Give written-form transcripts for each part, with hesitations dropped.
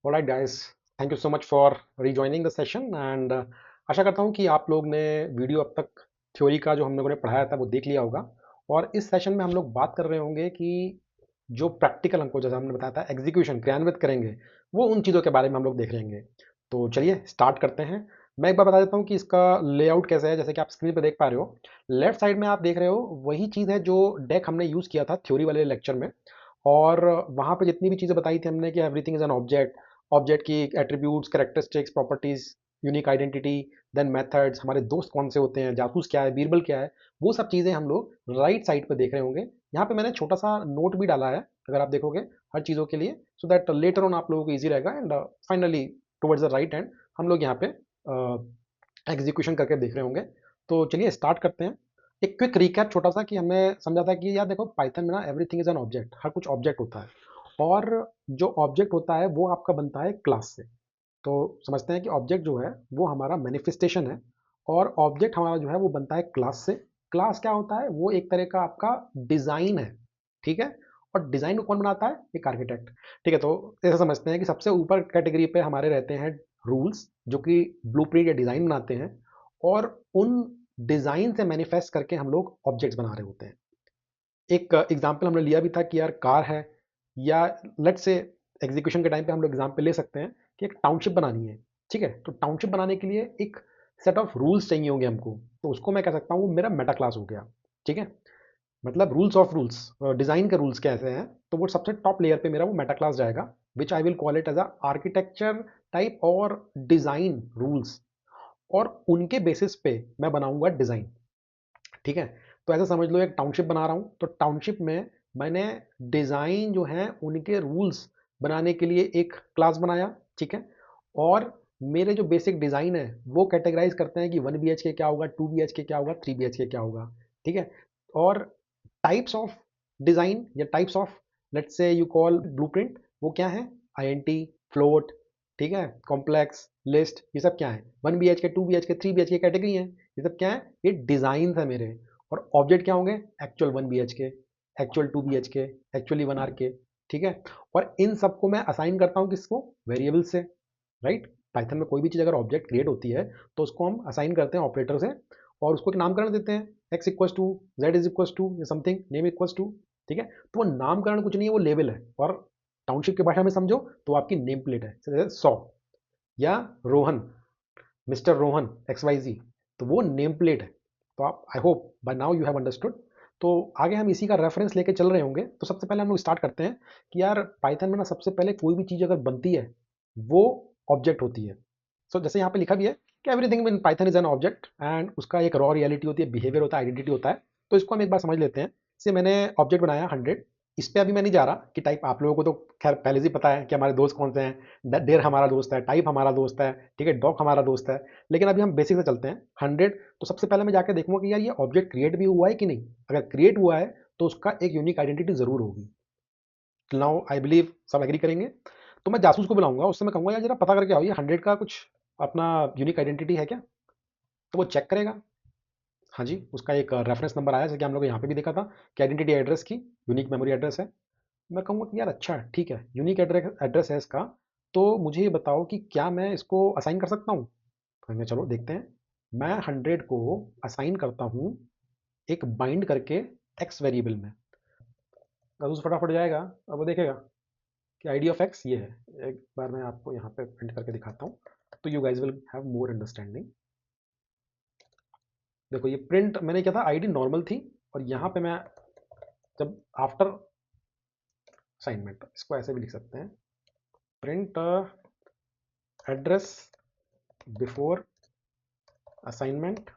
Alright guys, thank you so much for rejoining the session and आशा करता हूँ कि आप लोग ने वीडियो अब तक थ्योरी का जो हम लोगों ने पढ़ाया था वो देख लिया होगा। और इस सेशन में हम लोग बात कर रहे होंगे कि जो प्रैक्टिकल हमको जैसा हमने बताया था एग्जीक्यूशन क्रियान्वित करेंगे, वो उन चीज़ों के बारे में हम लोग देख लेंगे। तो चलिए स्टार्ट करते हैं। मैं एक बार बता देता हूँ कि इसका लेआउट कैसा है। जैसे कि आप स्क्रीन पर देख पा रहे हो, लेफ्ट साइड में आप देख रहे हो वही चीज़ है जो डेक हमने यूज़ किया था थ्योरी वाले लेक्चर में। और वहाँ पे जितनी भी चीज़ें बताई थी हमने कि everything is an object, object की attributes, characteristics, properties, unique identity, then methods, हमारे दोस्त कौन से होते हैं, जासूस क्या है, बीरबल क्या है, वो सब चीज़ें हम लोग राइट साइड पे देख रहे होंगे। यहाँ पे मैंने छोटा सा नोट भी डाला है, अगर आप देखोगे, हर चीज़ों के लिए, सो दैट लेटर ऑन आप लोगों को ईजी रहेगा। And finally towards the right and हम लोग यहाँ पे एग्जीक्यूशन करके देख रहे होंगे। तो चलिए स्टार्ट करते हैं। एक क्विक रिकैप छोटा सा कि हमने समझा था कि यार देखो, पाइथन में ना एवरीथिंग इज एन ऑब्जेक्ट, हर कुछ ऑब्जेक्ट होता है। और जो ऑब्जेक्ट होता है वो आपका बनता है क्लास से। तो समझते हैं कि ऑब्जेक्ट जो है वो हमारा मैनिफेस्टेशन है, और ऑब्जेक्ट हमारा जो है वो बनता है क्लास से। क्लास क्या होता है? वो एक तरह का आपका डिज़ाइन है, ठीक है। और डिज़ाइन को कौन बनाता है? एक आर्किटेक्ट। ठीक है, तो ऐसा समझते हैं कि सबसे ऊपर कैटेगरी पे हमारे रहते हैं रूल्स, जो कि ब्लूप्रिंट या डिज़ाइन बनाते हैं, और उन डिज़ाइन से मैनिफेस्ट करके हम लोग ऑब्जेक्ट्स बना रहे होते हैं। एक एग्जाम्पल हमने लिया भी था कि यार कार है, या लेट्स से एग्जीक्यूशन के टाइम पे हम लोग एग्जाम्पल ले सकते हैं कि एक टाउनशिप बनानी है। ठीक है, तो टाउनशिप बनाने के लिए एक सेट ऑफ रूल्स चाहिए होंगे हमको, तो उसको मैं कह सकता हूँ मेरा मेटा क्लास हो गया। ठीक है, मतलब रूल्स ऑफ रूल्स, डिज़ाइन के रूल्स कैसे हैं, तो वो सबसे टॉप लेयर पे मेरा वो मेटा क्लास जाएगा, which I will call it as a architecture type और डिज़ाइन रूल्स। और उनके बेसिस पे मैं बनाऊंगा डिज़ाइन। ठीक है, तो ऐसा समझ लो एक टाउनशिप बना रहा हूँ, तो टाउनशिप में मैंने डिज़ाइन जो है उनके रूल्स बनाने के लिए एक क्लास बनाया। ठीक है, और मेरे जो बेसिक डिज़ाइन है वो कैटेगराइज करते हैं कि 1 BHK क्या होगा, 2 BHK क्या होगा, 3 BHK क्या होगा। ठीक है, और टाइप्स ऑफ डिज़ाइन या types of, let's say you call blueprint, वो क्या है? आईएनटी, फ्लोट, ठीक है, कॉम्प्लेक्स, लिस्ट, ये सब क्या है? 1 BHK, 2 BHK, 3 BHK कैटेगरी है। ये सब क्या है? ये डिज़ाइन है मेरे। और ऑब्जेक्ट क्या होंगे? Actual 1 BHK, actual 2 BHK, actually 1 RK। ठीक है, और इन सबको मैं असाइन करता हूँ किसको? वेरिएबल से, राइट। पाइथन में कोई भी चीज़ अगर ऑब्जेक्ट क्रिएट होती है तो उसको हम असाइन करते हैं ऑपरेटर से, और उसको एक नामकरण देते हैं, X equals to, Z is equals to, या समथिंग, नेम इक्वस टू। ठीक है, तो वो नामकरण कुछ नहीं है, वो लेवल है। और टाउनशिप की भाषा में समझो तो आपकी नेम प्लेट है, जैसे 100 या रोहन, मिस्टर रोहन XYZ, तो वो नेम प्लेट है। तो आप, I hope by now you have understood. तो आगे हम इसी का रेफरेंस लेके चल रहे होंगे। तो सबसे पहले हम लोग स्टार्ट करते हैं कि यार पाइथन में ना सबसे पहले कोई भी चीज़ अगर बनती है वो ऑब्जेक्ट होती है। सो जैसे यहाँ पे लिखा भी है कि everything in Python is an object, and उसका एक रॉ रियलिटी होती है, बिहेवियर होता है, आइडेंटिटी होता है। तो इसको हम एक बार समझ लेते हैं। जैसे मैंने ऑब्जेक्ट बनाया 100। इस पे अभी मैं नहीं जा रहा कि टाइप, आप लोगों को तो खैर पहले से ही पता है कि हमारे दोस्त कौन से हैं। डेर हमारा दोस्त है, टाइप हमारा दोस्त है, ठीक है, डॉग हमारा दोस्त है। लेकिन अभी हम बेसिक से चलते हैं। 100, तो सबसे पहले मैं जाके देखूंगा कि यार ये ऑब्जेक्ट क्रिएट भी हुआ है कि नहीं। अगर क्रिएट हुआ है तो उसका एक यूनिक आइडेंटिटी जरूर होगी। नाउ आई बिलीव सब एग्री करेंगे। तो मैं जासूस को बुलाऊंगा, उससे मैं कहूंगा यार जरा पता करके आओ ये 100 का कुछ अपना यूनिक आइडेंटिटी है क्या। तो वो चेक करेगा। हाँ जी, उसका एक रेफरेंस नंबर आया, जैसे कि हम लोग यहाँ पे भी देखा था कि आइडेंटिटी एड्रेस की यूनिक मेमोरी एड्रेस है। मैं कहूँगा कि यार अच्छा ठीक है, यूनिक एड्रेस एड्रेस है इसका, तो मुझे ये बताओ कि क्या मैं इसको असाइन कर सकता हूँ। तो मैं, चलो देखते हैं। मैं 100 को असाइन करता हूँ एक बाइंड करके एक्स वेरिएबल में। जासूस फटाफट जाएगा, अब वो देखेगा कि आईडी ऑफ एक्स ये है। एक बार मैं आपको यहाँ पे प्रिंट करके दिखाता हूँ, तो you guys will have more understanding. देखो ये प्रिंट मैंने किया था, आईडी नॉर्मल थी, और यहाँ पे मैं जब आफ्टर असाइनमेंट, इसको ऐसे भी लिख सकते हैं, print address before assignment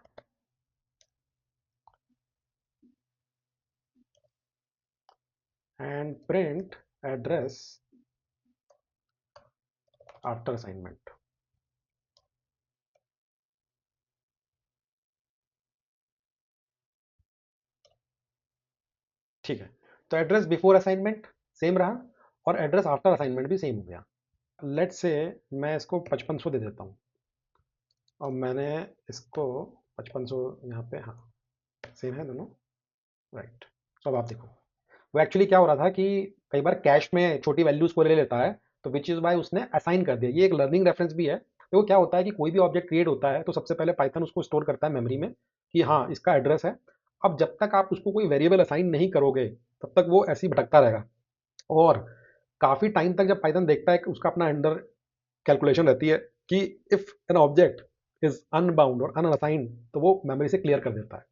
and print address after assignment. ठीक है, तो एड्रेस बिफोर असाइनमेंट सेम रहा, और एड्रेस आफ्टर असाइनमेंट भी सेम हो गया। लेट्स से मैं इसको 5500 दे देता हूँ, और मैंने इसको 5500 यहाँ पे, हाँ सेम है दोनों, राइट। तो अब आप देखो, वो एक्चुअली क्या हो रहा था कि कई बार कैश में छोटी वैल्यूज को ले लेता है, तो विच इज़ वाई उसने असाइन कर दिया। ये एक लर्निंग रेफरेंस भी है। देखो क्या होता है कि कोई भी ऑब्जेक्ट क्रिएट होता है तो सबसे पहले पाइथन उसको स्टोर करता है मेमोरी में कि हाँ इसका एड्रेस है। अब जब तक आप उसको कोई वेरिएबल असाइन नहीं करोगे तब तक वो ऐसे ही भटकता रहेगा। और काफ़ी टाइम तक जब पाइथन देखता है कि उसका अपना अंडर कैलकुलेशन रहती है कि if an object is unbound और अनअसाइंड तो वो मेमोरी से क्लियर कर देता है।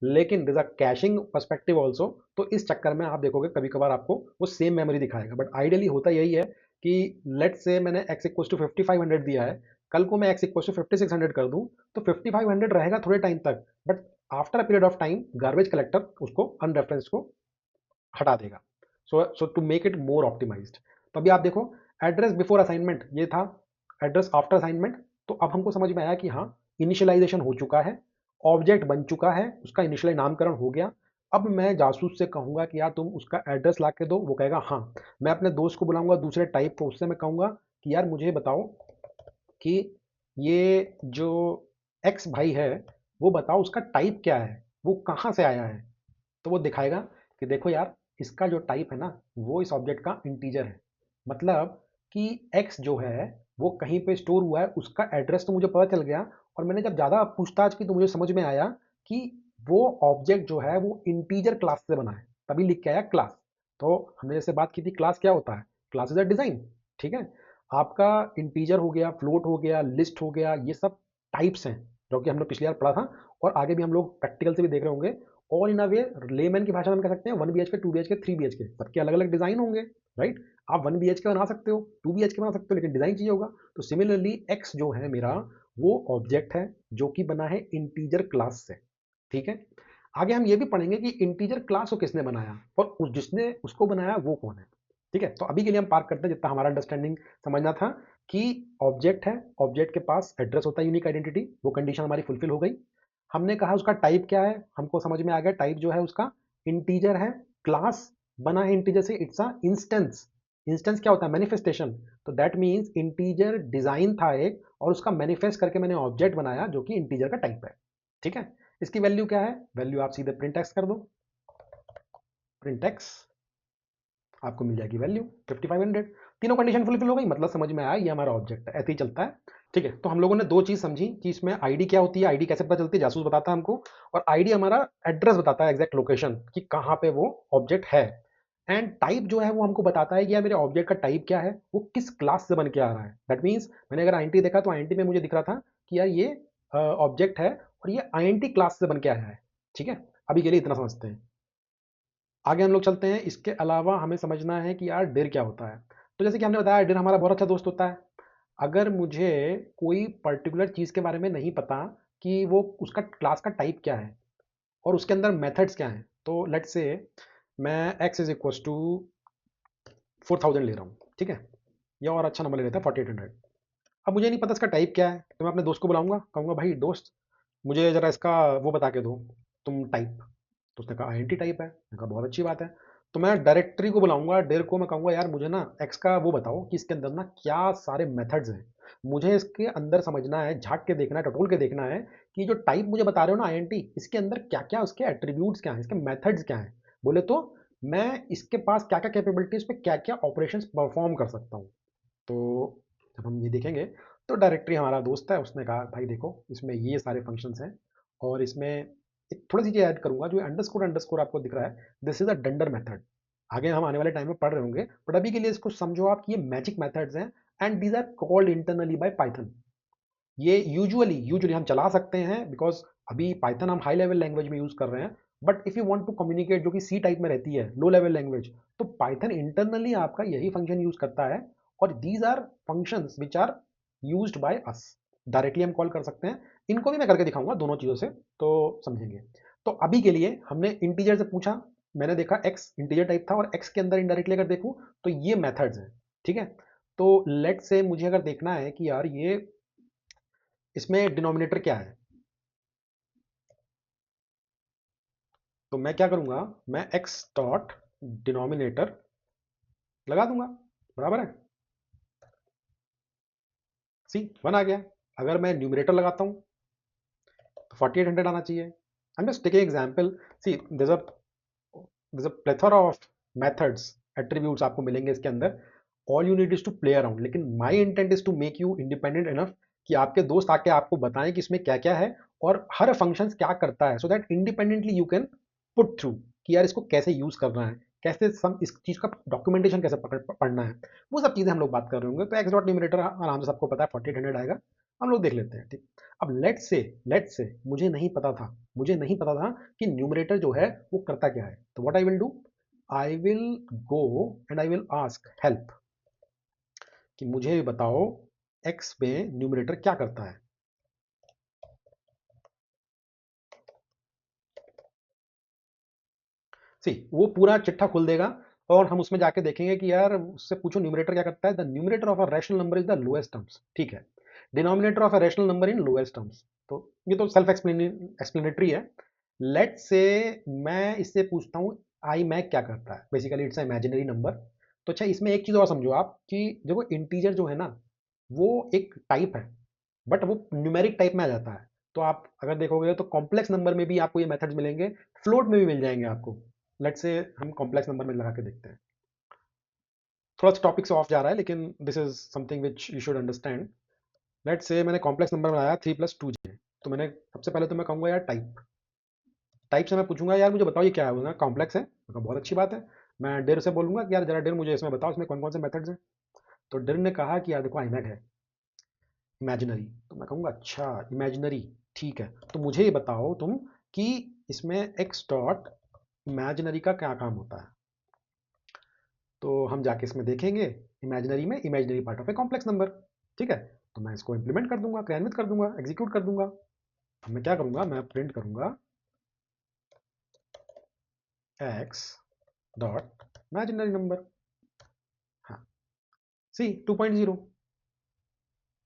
लेकिन this a caching perspective also, तो इस चक्कर में आप देखोगे कभी कभार आपको वो सेम मेमोरी दिखाएगा। बट आइडियली होता यही है कि लेट से मैंने x इक्वल टू 5500 दिया है, कल को मैं x इक्वल टू 5600 कर दूं तो 5500 रहेगा थोड़े टाइम तक, but after a period of time garbage collector उसको अनरेफरेंस को हटा देगा। So to make it more optimized. तो अभी आप देखो, एड्रेस बिफोर असाइनमेंट ये था, एड्रेस आफ्टर असाइनमेंट, तो अब हमको समझ में आया कि हाँ इनिशियलाइजेशन हो चुका है, ऑब्जेक्ट बन चुका है, उसका इनिशियल नामकरण हो गया। अब मैं जासूस से कहूंगा कि यार तुम उसका एड्रेस ला के दो, वो कहेगा हाँ। मैं अपने दोस्त को बुलाऊंगा दूसरे टाइप को, उससे मैं कहूंगा कि यार मुझे बताओ कि ये जो एक्स भाई है वो बताओ उसका टाइप क्या है, वो कहाँ से आया है। तो वो दिखाएगा कि देखो यार इसका जो टाइप है ना वो इस ऑब्जेक्ट का इंटीजर है। मतलब कि एक्स जो है वो कहीं पे स्टोर हुआ है, उसका एड्रेस तो मुझे पता चल गया। और मैंने जब ज़्यादा पूछताछ की तो मुझे समझ में आया कि वो ऑब्जेक्ट जो है वो इंटीजर क्लास से बना है, तभी लिख के आया क्लास। तो हमने जैसे बात की थी क्लास क्या होता है, क्लास इज अ डिज़ाइन। ठीक है, आपका इंटीजर हो गया, फ्लोट हो गया, लिस्ट हो गया, ये सब टाइप्स हैं जो कि हमने पिछली बार पढ़ा था और आगे भी हम लोग प्रैक्टिकल से भी देख रहे होंगे। और इन अ वे लेमैन की भाषा में हम कह सकते हैं 1 BHK 2 BHK 3 BHK सबके अलग अलग डिजाइन होंगे। राइट, आप 1 BHK बना सकते हो, 2 BHK बना सकते हो, लेकिन डिजाइन चाहिए होगा। तो सिमिलरली एक्स जो है मेरा वो ऑब्जेक्ट है जो कि बना है इंटीजर क्लास से। ठीक है, आगे हम ये भी पढ़ेंगे कि इंटीजर क्लास को किसने बनाया और जिसने उसको बनाया वो कौन है। ठीक है, तो अभी के लिए हम पार्क करते हैं जितना हमारा अंडरस्टैंडिंग समझना था कि ऑब्जेक्ट है, ऑब्जेक्ट के पास एड्रेस होता है, यूनिक आइडेंटिटी, वो कंडीशन हमारी फुलफिल हो गई। हमने कहा उसका टाइप क्या है, हमको समझ में आ गया टाइप जो है उसका इंटीजर है। क्लास बना है इंटीजर से, इट्स अ इंस्टेंस। इंस्टेंस क्या होता है, मैनिफेस्टेशन। तो दैट मीन्स इंटीजर डिजाइन था एक और उसका मैनिफेस्ट करके मैंने ऑब्जेक्ट बनाया जो कि इंटीजर का टाइप है। ठीक है, इसकी वैल्यू क्या है, वैल्यू आप सीधे प्रिंट एक्स कर दो, प्रिंट एक्स, आपको मिल जाएगी वैल्यू 5500। तीनों कंडीशन फुलफिल हो गई, मतलब समझ में आया ये हमारा ऑब्जेक्ट है, ऐसे ही चलता है। ठीक है, तो हम लोगों ने दो चीज समझी कि इसमें आईडी क्या होती है, आईडी कैसे पता चलती है, जासूस बताता है हमको, और आईडी हमारा एड्रेस बताता है, एग्जैक्ट लोकेशन कि कहाँ पे वो ऑब्जेक्ट है। एंड टाइप जो है वो हमको बताता है कि यार मेरे ऑब्जेक्ट का टाइप क्या है, वो किस क्लास से बन के आ रहा है। दैट मीन्स मैंने अगर आईएनटी देखा तो आईएनटी में मुझे दिख रहा था कि यार ये ऑब्जेक्ट है और ये आईएनटी क्लास से बन के आया है। ठीक है, अभी के लिए इतना समझते हैं, आगे हम लोग चलते हैं। इसके अलावा हमें समझना है कि यार डिर क्या होता है। तो जैसे कि हमने बताया डिर हमारा बहुत अच्छा दोस्त होता है। अगर मुझे कोई पर्टिकुलर चीज़ के बारे में नहीं पता कि वो उसका क्लास का टाइप क्या है और उसके अंदर मेथड्स क्या हैं, तो लेट्स से मैं x इज इक्वल टू 4000 ले रहा हूँ। ठीक है, या और अच्छा नंबर ले लेता है 4800। अब मुझे नहीं पता इसका टाइप क्या है, तो मैं अपने दोस्त को बुलाऊंगा, कहूँगा भाई दोस्त मुझे ज़रा इसका वो बता के दो, तुम टाइप। तो उसने कहा आईएनटी टाइप है। मैंने कहा बहुत अच्छी बात है। तो मैं डायरेक्टरी को बुलाऊंगा, डेर को, मैं कहूँगा यार मुझे ना एक्स का वो बताओ कि इसके अंदर ना क्या सारे मेथड्स हैं, मुझे इसके अंदर समझना है, झांक के देखना है, टटोल के देखना है कि जो टाइप मुझे बता रहे हो ना आईएनटी, इसके अंदर क्या क्या उसके एट्रीब्यूट्स क्या हैं, इसके मेथड्स क्या हैं। बोले तो मैं इसके पास क्या क्या कैपेबिलिटीज पे क्या क्या ऑपरेशंस परफॉर्म कर सकता हूँ। तो जब हम ये देखेंगे तो डायरेक्टरी हमारा दोस्त है, उसने कहा भाई देखो इसमें ये सारे फंक्शंस हैं और इसमें एक थोड़ी सी चीज़ ऐड करूंगा, जो अंडरस्कोर अंडरस्कोर आपको दिख रहा है, दिस इज अ डंडर मेथड। आगे हम आने वाले टाइम में पढ़ रहे होंगे, बट अभी के लिए इसको समझो आप कि ये मैजिक मेथड्स हैं and these are called internally by Python. ये यूजुअली यूजुअली हम चला सकते हैं बिकॉज अभी पाइथन हम हाई लेवल लैंग्वेज में यूज कर रहे हैं। But if you want to communicate जो कि सी टाइप में रहती है, लो लेवल लैंग्वेज, तो पाइथन इंटरनली आपका यही फंक्शन यूज करता है। और these are functions which are used by us, directly हम कॉल कर सकते हैं। इनको भी मैं करके दिखाऊंगा दोनों चीजों से, तो समझेंगे। तो अभी के लिए हमने इंटीजर से पूछा, मैंने देखा एक्स इंटीजर टाइप था और एक्स के अंदर इनडायरेक्टली अगर देखूं तो ये मेथड्स हैं। ठीक है, तो लेट से मुझे अगर देखना है कि यार ये इसमें डिनोमिनेटर क्या है, तो मैं क्या करूंगा, मैं x डॉट डिनोमिनेटर लगा दूंगा, बराबर है सी 1 आ गया। अगर मैं न्यूमरेटर लगाता हूं तो 4800 आना चाहिए। I am just taking example. See there is a plethora of methods, attributes आपको मिलेंगे इसके अंदर। All you need is to play around, लेकिन my intent is to make you independent enough कि आपके दोस्त आके आपको बताएं कि इसमें क्या क्या है और हर फंक्शन क्या करता है, so that independently you can put through कि यार इसको कैसे यूज करना है, कैसे इस चीज का डॉक्यूमेंटेशन कैसे पढ़ना है, वो सब चीजें हम लोग बात कर रहे होंगे। तो एक्स डॉट न्यूमरेटर आराम से सबको पता है 4800 आएगा, हम लोग देख लेते हैं। ठीक, अब लेट्स से मुझे नहीं पता था कि न्यूमरेटर जो है वो करता क्या है। तो what I will do, I will go and I will ask help कि मुझे बताओ एक्स में न्यूमरेटर क्या करता है। सी वो पूरा चिट्ठा खोल देगा और हम उसमें जाके देखेंगे कि यार उससे पूछो न्यूमरेटर क्या करता है। The numerator of a rational number is the lowest terms, ठीक है। Denominator of a rational number in lowest terms, तो ये तो सेल्फ एक्सप्लेनेटरी है। लेट से मैं इससे पूछता हूँ आई मैक क्या करता है, बेसिकली इट्स इमेजिनरी नंबर। तो अच्छा, इसमें एक चीज और समझो आप कि देखो इंटीजर जो है ना वो एक टाइप है, बट वो न्यूमेरिक टाइप में आ जाता है। तो आप अगर देखोगे तो कॉम्प्लेक्स नंबर में भी आपको ये मेथड्स मिलेंगे, फ्लोट में भी मिल जाएंगे आपको। लेट्स से हम कॉम्प्लेक्स नंबर में लगा के देखते हैं। थोड़ा सा टॉपिक से ऑफ जा रहा है लेकिन this is something which you should understand. Let's say मैंने कॉम्प्लेक्स नंबर बनाया 3+2j। तो मैंने सबसे पहले तो मैं कहूँगा यार टाइप, टाइप से मैं पूछूंगा यार मुझे बताओ ये क्या है, बोलूंगा कॉम्प्लेक्स है। मैं कहा, बहुत अच्छी बात है। मैं डिर से बोलूंगा कि यार जरा डिर मुझे इसमें बताओ इसमें कौन कौन से मेथड्स हैं। तो डिर ने कहा कि यार देखो आईमैक है इमेजिनरी। तो मैं कहूँगा अच्छा इमेजिनरी, ठीक है। तो मुझे ये बताओ तुम कि इसमें एक्स डॉट इमेजिनरी का क्या काम होता है। तो हम जाके इसमें देखेंगे इमेजिनरी में imaginary part of a complex number, ठीक है। तो मैं इसको इंप्लीमेंट कर दूंगा, क्रियान्वित कर दूंगा, एग्जीक्यूट कर दूंगा। अब मैं क्या करूंगा, मैं प्रिंट करूंगा एक्स डॉट इमेजिनरी नंबर, हाँ सी 2.0।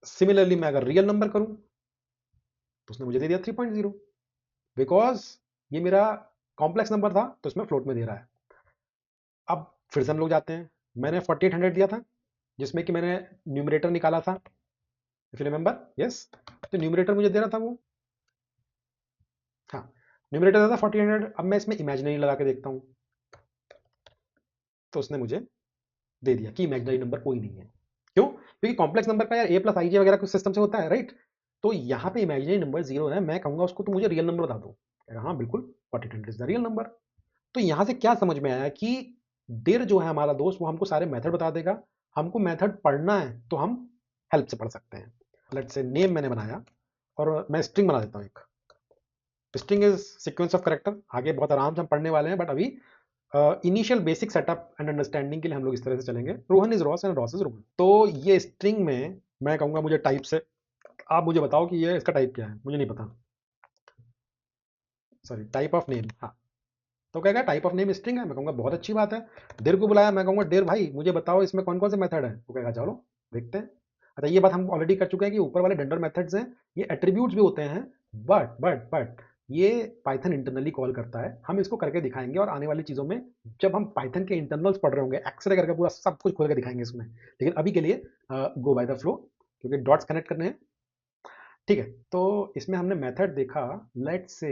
सिमिलरली मैं अगर रियल नंबर करूं तो उसने मुझे दे दिया 3.0, बिकॉज ये मेरा कॉम्प्लेक्स नंबर था तो इसमें फ्लोट में दे रहा है। अब फिर से हम लोग जाते हैं, मैंने 4800 दिया था जिसमें कि मैंने न्यूमरेटर निकाला था, इफ यू रिमेंबर, यस। तो न्यूमरेटर मुझे दे रहा था वो, हाँ न्यूमरेटर दे रहा था 4800। अब मैं इसमें इमेजिनरी लगा के देखता हूँ तो उसने मुझे दे दिया कि इमेजिनरी नंबर कोई नहीं है। क्यों, क्योंकि कॉम्प्लेक्स नंबर का यार ए प्लस आई जे वगैरह कुछ सिस्टम से होता है, राइट। तो यहाँ पे इमेजिनरी नंबर जीरो है, मैं कहूंगा उसको तो मुझे रियल नंबर बता दो। कहेगा, हाँ बिल्कुल 4800 इज द रियल नंबर। तो यहाँ से क्या समझ में आया कि डिर जो है हमारा दोस्त वो हमको सारे मेथड बता देगा। हमको मेथड पढ़ना है तो हम हेल्प से पढ़ सकते हैं। लेट्स से नेम मैंने बनाया और मैं स्ट्रिंग बना देता हूँ एक। String is sequence of character, आगे बहुत आराम से हम पढ़ने वाले हैं, बट अभी initial basic setup and understanding के लिए हम लोग इस तरह से चलेंगे। Rohan is Ross and Ross is Rohan. तो ये स्ट्रिंग में मैं कहूंगा मुझे टाइप से, आप मुझे बताओ कि ये इसका टाइप क्या है, मुझे नहीं पता, सॉरी टाइप ऑफ नेम, हाँ। तो कहेगा टाइप ऑफ नेम स्ट्रिंग है, मैं कहूंगा बहुत अच्छी बात है। डिर को बुलाया, मैं कहूंगा डिर भाई मुझे बताओ इसमें कौन कौन से मेथड है। वो कहेगा चलो देखते हैं। अच्छा ये बात हम ऑलरेडी कर चुके हैं कि ऊपर वाले डंडर मेथड्स हैं ये एट्रीब्यूट्स भी होते हैं, बट ये पाइथन इंटरनली कॉल करता है। हम इसको करके दिखाएंगे और आने वाली चीज़ों में जब हम पाइथन के इंटरनल्स पढ़ रहे होंगे एक्सरे करके पूरा सब कुछ खोल के दिखाएंगे इसमें। लेकिन अभी के लिए गो बाय द फ्लो, क्योंकि डॉट्स कनेक्ट करने हैं, ठीक है। तो इसमें हमने मेथड देखा। लेट से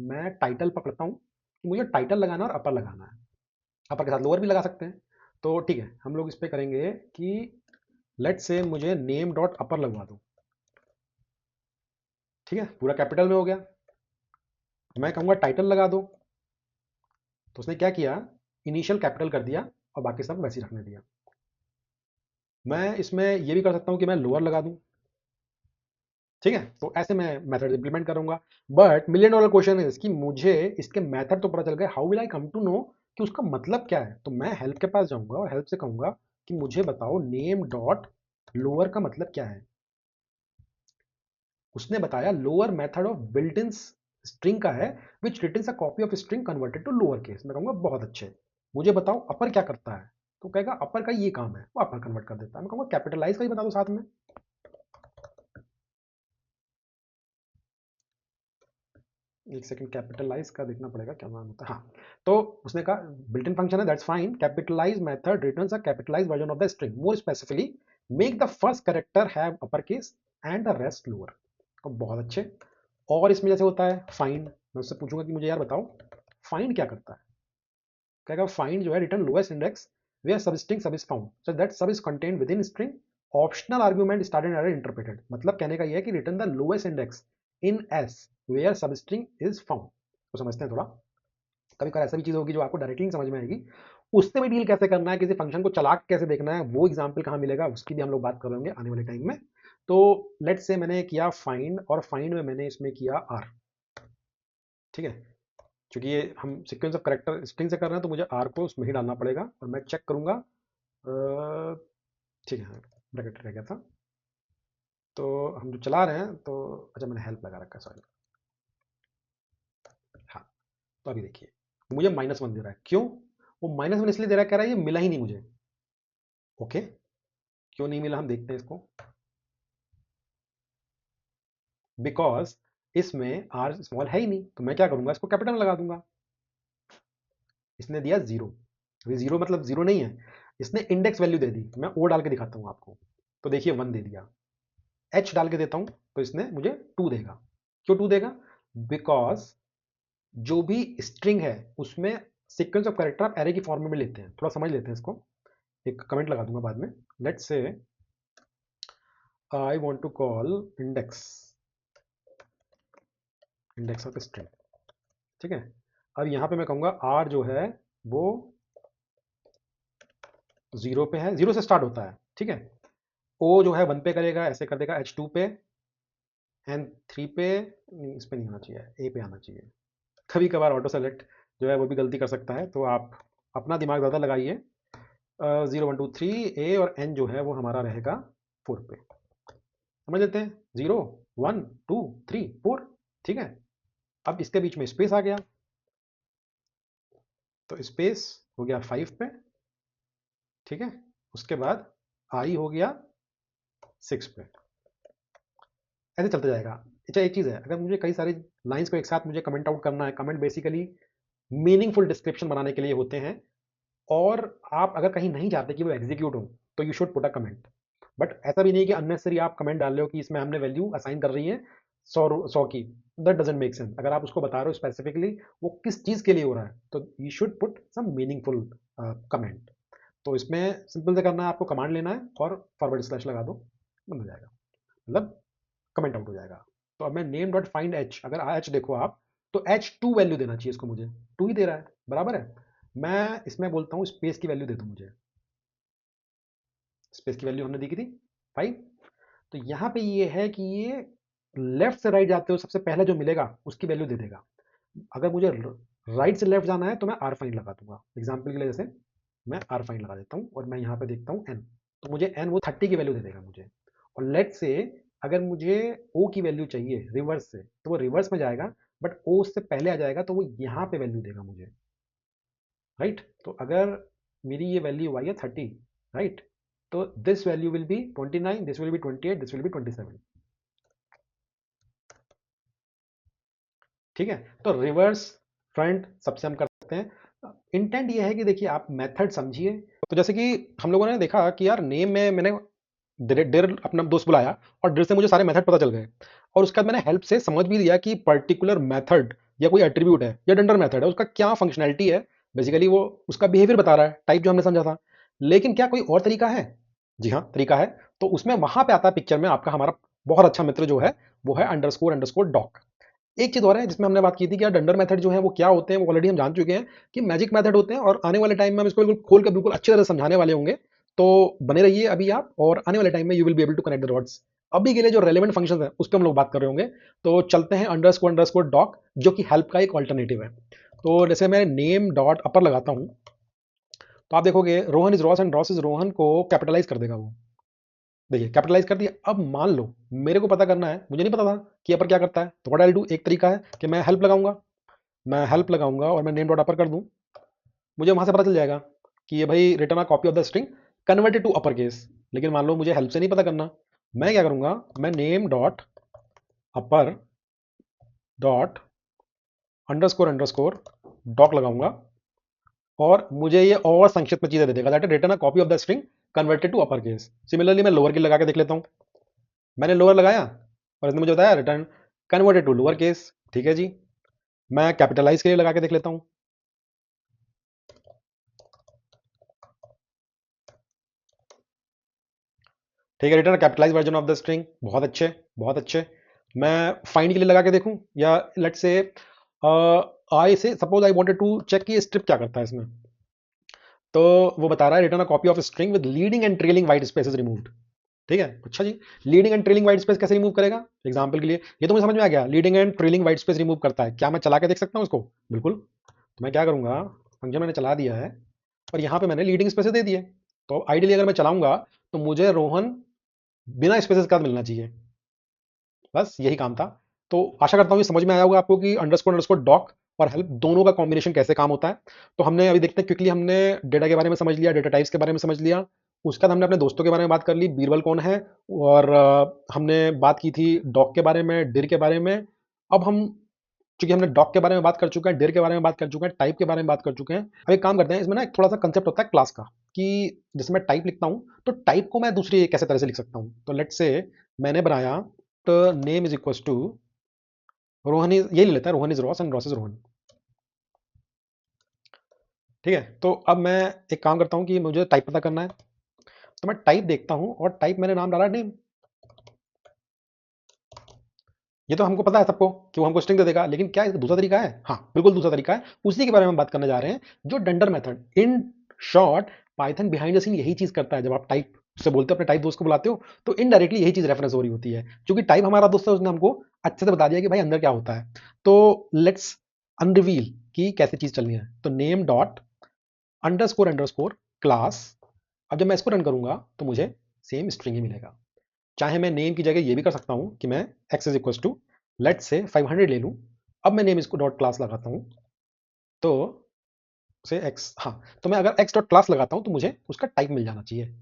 मैं टाइटल पकड़ता हूँ कि मुझे टाइटल लगाना और अपर लगाना है, अपर के साथ लोअर भी लगा सकते हैं। तो ठीक है हम लोग इस पे करेंगे कि लेट से मुझे नेम डॉट अपर लगवा दो, ठीक है पूरा कैपिटल में हो गया। मैं कहूँगा टाइटल लगा दो, तो उसने क्या किया, इनिशियल कैपिटल कर दिया और बाकी सब वैसे ही रखने दिया। मैं इसमें ये भी कर सकता हूँ कि मैं लोअर लगा दूँ, ठीक है। तो ऐसे मैं मेथड इंप्लीमेंट करूंगा। बट मिलियन डॉलर क्वेश्चन है कि मुझे इसके मेथड तो पता चल गए, how will I come to know कि उसका मतलब क्या है। तो मैं हेल्प के पास जाऊंगा और हेल्प से कहूंगा कि मुझे बताओ नेम डॉट लोअर का मतलब क्या है। उसने बताया lower method of built in string का है which returns a copy of string converted to lower case. मैं कहूंगा बहुत अच्छे, मुझे बताओ अपर क्या करता है। तो कहेगा अपर का ये काम है, वो अपर कन्वर्ट कर देता है। मैं कहूंगा कैपिटलाइज का ही बता दो साथ में। एक सेकंड कैपिटलाइज का देखना पड़ेगा क्या नाम होता है, हाँ। तो उसने कहा बिल्ट इन फंक्शन है, that's fine. Capitalize method returns a capitalize version of the string, more specifically make the first character have upper case and the rest lower. तो बहुत अच्छे। और इसमें जैसे होता है फाइंड, मैं उससे पूछूंगा कि मुझे यार बताओ फाइंड क्या करता है। कहेगा फाइंड जो है return lowest index where substring sub is found so that sub is contained within string optional argument started and interpreted। मतलब कहने का ये है कि return the lowest index in s where substring is found. तो समझते हैं थोड़ा। कभी कभी ऐसा भी चीज होगी जो आपको डायरेक्टली समझ में आएगी, उससे भी डील कैसे करना है, किसी फंक्शन को चला के कैसे देखना है, वो एग्जाम्पल कहाँ मिलेगा उसकी भी हम लोग बात कर रहे होंगे आने वाले टाइम में। तो लेट्स से मैंने किया फाइंड, और फाइंड में मैंने इसमें किया आर। ठीक है, क्योंकि ये हम सीक्वेंस ऑफ करेक्टर स्ट्रिंग से कर रहे हैं तो मुझे आर को उसमें ही डालना पड़ेगा, और मैं चेक करूंगा। ठीक है, ब्रैकेट रह गया था, तो हम जो चला रहे हैं तो अच्छा मैंने हेल्प लगा रखा है, सॉरी। हाँ, तो अभी देखिए मुझे -1 दे रहा है, क्यों? वो -1 इसलिए दे रहा है, कह रहा है ये मिला ही नहीं मुझे। ओके, क्यों नहीं मिला हम देखते हैं इसको। बिकॉज इसमें आर स्मॉल है ही नहीं, तो मैं क्या करूंगा, इसको कैपिटल में लगा दूंगा। इसने दिया 0, अभी 0 मतलब 0 नहीं है, इसने इंडेक्स वैल्यू दे दी। मैं ओ डाल के दिखाता हूँ आपको, तो देखिए 1 दे दिया। एच डाल के देता हूँ तो इसने मुझे 2 देगा। क्यों 2 देगा? बिकॉज जो भी स्ट्रिंग है उसमें सीक्वेंस ऑफ कैरेक्टर आप एरे की फॉर्म में लेते हैं। थोड़ा समझ लेते हैं इसको, एक कमेंट लगा दूंगा बाद में। Let's say I want to call index, index of string. ठीक है, अब यहाँ पे मैं कहूँगा आर जो है वो 0 पे है, 0 से स्टार्ट होता है। ठीक है, ओ जो है 1 पे करेगा, ऐसे कर देगा, H2 पे, एन 3 पे, नहीं इस पे नहीं आना चाहिए, ए पे आना चाहिए। कभी कभार ऑटो सेलेक्ट जो है वो भी गलती कर सकता है, तो आप अपना दिमाग ज़्यादा लगाइए। 0 1 2 3 ए, और एन जो है वो हमारा रहेगा 4 पे। समझ लेते हैं, 0 1 2 3 4। ठीक है, अब इसके बीच में स्पेस आ गया, तो स्पेस हो गया 5 पे। ठीक है, उसके बाद आई हो गया 6 पे, ऐसे चलते जाएगा। अच्छा एक चीज़ है, अगर मुझे कई सारी लाइंस को एक साथ मुझे कमेंट आउट करना है, कमेंट बेसिकली मीनिंगफुल डिस्क्रिप्शन बनाने के लिए होते हैं, और आप अगर कहीं नहीं चाहते कि वो एग्जीक्यूट हो तो you should put a comment. But ऐसा भी नहीं कि अननेसरी आप कमेंट डाल रहे हो कि इसमें हमने वैल्यू असाइन कर रही है 100 की, दैट डजंट मेक सेंस। अगर आप उसको बता रहे हो स्पेसिफिकली वो किस चीज़ के लिए हो रहा है, तो you should put some meaningful comment. तो इसमें सिंपल से करना है, आपको कमांड लेना है और फॉरवर्ड स्लैश लगा दो, बंद हो जाएगा, मतलब कमेंट आउट हो जाएगा। तो अब मैं नेम डॉट फाइंड एच, अगर एच देखो आप, तो H2 वैल्यू देना चाहिए इसको, मुझे 2 ही दे रहा है, बराबर है। मैं इसमें बोलता हूँ स्पेस की वैल्यू दे दो मुझे, स्पेस की वैल्यू हमने दी की थी 5। तो यहाँ पे ये है कि ये लेफ्ट से राइट जाते हो सबसे पहले जो मिलेगा उसकी वैल्यू दे देगा। अगर मुझे राइट से लेफ्ट जाना है तो मैं आर फाइन लगा दूंगा। एग्जाम्पल के लिए जैसे मैं आर फाइन लगा देता हूँ, और मैं यहाँ पे देखता हूँ एन, तो मुझे एन वो 30 की वैल्यू दे देगा मुझे। और लेट से अगर मुझे ओ की वैल्यू चाहिए रिवर्स से, तो वो रिवर्स में जाएगा, बट ओ उससे पहले आ जाएगा, तो वो यहाँ पे वैल्यू देगा मुझे, राइट। तो अगर मेरी ये वैल्यू आई है 30, राइट, तो this value will be 29, this will be 28, this will be 27। ठीक है, तो रिवर्स फ्रंट सबसे हम कर सकते हैं। इंटेंट ये है कि देखिए आप मेथड समझिए। तो जैसे कि हम लोगों ने देखा कि यार नेम में मैंने डिर अपना दोस्त बुलाया, और डिर से मुझे सारे मेथड पता चल गए, और उसके बाद मैंने हेल्प से समझ भी लिया कि पर्टिकुलर मेथड या कोई एट्रीब्यूट है या डंडर मेथड है, उसका क्या फंक्शनैलिटी है। बेसिकली वो उसका बिहेवियर बता रहा है, टाइप जो हमने समझा था। लेकिन क्या कोई और तरीका है? जी हाँ, तरीका है। तो उसमें वहां पे आता है पिक्चर में आपका हमारा बहुत अच्छा मित्र जो है, वो है अंडरस्कोर अंडरस्कोर डॉक। एक चीज और है जिसमें हमने बात की थी कि यार डंडर मेथड जो है वो क्या होते हैं, वो ऑलरेडी हम जान चुके हैं कि मैजिक मेथड होते हैं, और आने वाले टाइम में हम इसको बिल्कुल खोल कर बिल्कुल अच्छी तरह से समझाने वाले होंगे। तो बने रहिए अभी आप, और आने वाले टाइम में you will be able to connect the dots. अभी के लिए जो रेलेवेंट फंक्शन है उस पर हम लोग बात कर रहे होंगे। तो चलते हैं अंडरस्कोर डॉक, जो कि हेल्प का एक ऑल्टरनेटिव है। तो जैसे मैं नेम डॉट अपर लगाता हूँ, तो आप देखोगे Rohan is Ross and Ross is Rohan को कैपिटलाइज कर देगा वो। देखिए कैपिटलाइज कर दिया। अब मान लो मेरे को पता करना है, मुझे नहीं पता था कि अपर क्या करता है, तो व्हाट आई विल डू, एक तरीका है कि मैं हेल्प लगाऊंगा, मैं हेल्प लगाऊंगा और मैं नेम डॉट अपर कर दूं, मुझे वहां से पता चल जाएगा कि ये भाई return a copy of the string converted to upper case. लेकिन मान लो मुझे हेल्प से नहीं पता करना, मैं क्या करूंगा, मैं नेम डॉट अपर डॉट अंडरस्कोर अंडरस्कोर डॉक लगाऊंगा, और मुझे ये और संक्षिप्त में चीजें दे देगा, that return a copy of the string converted to upper case. Similarly मैं लोअर की लगा के देख लेता हूं, मैंने लोअर लगाया और इसने मुझे बताया return converted to lower case. ठीक है जी, मैं कैपिटलाइज के लिए लगा के देख लेता हूं, ठीक है, return capitalize version of the string, बहुत अच्छे, बहुत अच्छे। मैं फाइंड के लिए लगा के देखूं, या let's say I say suppose I wanted to check कि स्ट्रिप क्या करता है इसमें। तो वो बता रहा है return a copy of string with leading and trailing white spaces removed. ठीक है, अच्छा जी। Leading and trailing white space कैसे रिमूव करेगा? एग्जांपल के लिए ये तो मुझे समझ में आ गया, leading and trailing white space remove करता है। क्या मैं चला के देख सकता हूँ इसको? बिल्कुल। तो मैं क्या करूंगा, फंक्शन मैंने चला दिया है और यहाँ पे मैंने लीडिंग स्पेसेस दे दिए। तो आइडियली अगर मैं चलाऊंगा तो मुझे रोहन बिना स्पेसेस का मिलना चाहिए। बस यही काम था। तो आशा करता हूँ ये समझ में आया होगा आपको कि अंडरस्कोर अंडरस्कोर डॉक और हेल्प दोनों का कॉम्बिनेशन कैसे काम होता है। तो हमने अभी देखते हैं, क्विकली हमने डेटा के बारे में समझ लिया, डेटा टाइप्स के बारे में समझ लिया। उसके बाद हमने अपने दोस्तों के बारे में बात कर ली, बीरबल कौन है, और हमने बात की थी डॉक के बारे में, डिर के बारे में। अब हम, चूंकि हमने डॉक के बारे में बात कर चुके हैं, डिर के बारे में बात कर चुके हैं, टाइप के बारे में बात कर चुके हैं, अब एक काम करते हैं, इसमें ना एक थोड़ा सा कंसेप्ट होता है क्लास का, कि जैसे मैं टाइप लिखता हूँ तो टाइप को मैं दूसरी कैसे तरह से लिख सकता हूँ। तो लेट्स से मैंने बनाया, तो name is equal to Rohan is, ये ले लेता है, Rohan is Ross and Ross is Rohan. ठीक है, तो अब मैं एक काम करता हूँ कि मुझे टाइप पता करना है। तो मैं टाइप देखता हूँ और टाइप मैंने नाम डाला नेम। ये तो हमको पता है सबको कि वो हमको स्ट्रिंग दे देगा, लेकिन क्या इसका दूसरा तरीका है? हाँ, बिल्कुल दूसरा तरीका है। उसी के बारे में हम बात करने जा रहे हैं, जो dunder method. In short, Python behind the scene यही चीज करता है। जब आप टाइप से बोलते हो, अपने टाइप दोस्त को बुलाते हो, तो इनडायरेक्टली यही चीज रेफरेंस हो रही होती है। क्योंकि टाइप हमारा दोस्त है, उसने हमको अच्छे से बता दिया कि भाई अंदर क्या होता है। तो लेट्स अनरिवील कि कैसे चीज चलनी है। तो name dot underscore underscore class. अब जब मैं इसको रन करूंगा तो मुझे सेम स्ट्रिंग ही मिलेगा। चाहे मैं नेम की जगह ये भी कर सकता हूं कि मैं x is equal to let say 500 ले लूं। अब मैं नेम इसको डॉट क्लास लगाता हूं, तो से x, हाँ, तो मैं अगर x डॉट क्लास लगाता हूं तो मुझे उसका टाइप मिल जाना चाहिए।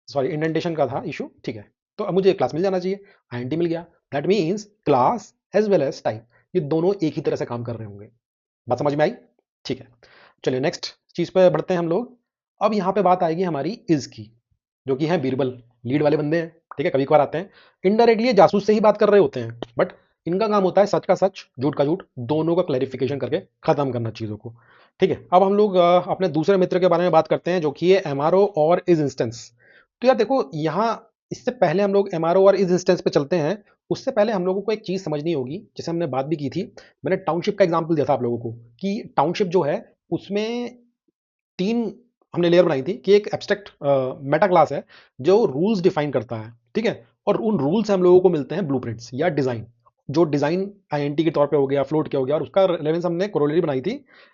सॉरी, इंडेंटेशन का था इशू। ठीक है, तो अब मुझे क्लास मिल जाना चाहिए, आईएनटी मिल गया। That means class as well as type, ये दोनों एक ही तरह से काम कर रहे होंगे। बात समझ में आई? ठीक है, चलिए नेक्स्ट चीज पे बढ़ते हैं हम लोग। अब यहाँ पे बात आएगी हमारी इज की, जो कि है बीरबल, लीड वाले बंदे हैं। ठीक है, कभी कभार आते हैं, इनडायरेक्टली ये जासूस से ही बात कर रहे होते हैं, बट इनका काम होता है सच का सच, झूठ का झूठ, दोनों का क्लैरिफिकेशन करके खत्म करना चीजों को। ठीक है, अब हम लोग अपने दूसरे मित्र के बारे में बात करते हैं, जो कि है एमआरओ और इज इंस्टेंस। तो यार देखो यहाँ, इससे पहले हम लोग एमआरओ और इज इंस्टेंस पे चलते हैं, उससे पहले हम लोगों को एक चीज समझनी होगी। जैसे हमने बात भी की थी, मैंने टाउनशिप का एग्जाम्पल दिया था आप लोगों को, कि टाउनशिप जो है उसमें तीन हमने लेयर बनाई थी, कि एक एब्स्ट्रैक्ट मेटा क्लास है जो रूल्स डिफाइन करता है। ठीक है, और उन रूल से हम लोगों को मिलते हैं ब्लूप्रिंट्स या डिजाइन। जो डिजाइन आईएनटी के तौर पे हो गया, फ्लोट के हो गया, और उसका रेलेवेंस हमने कोरोलरी बनाई थी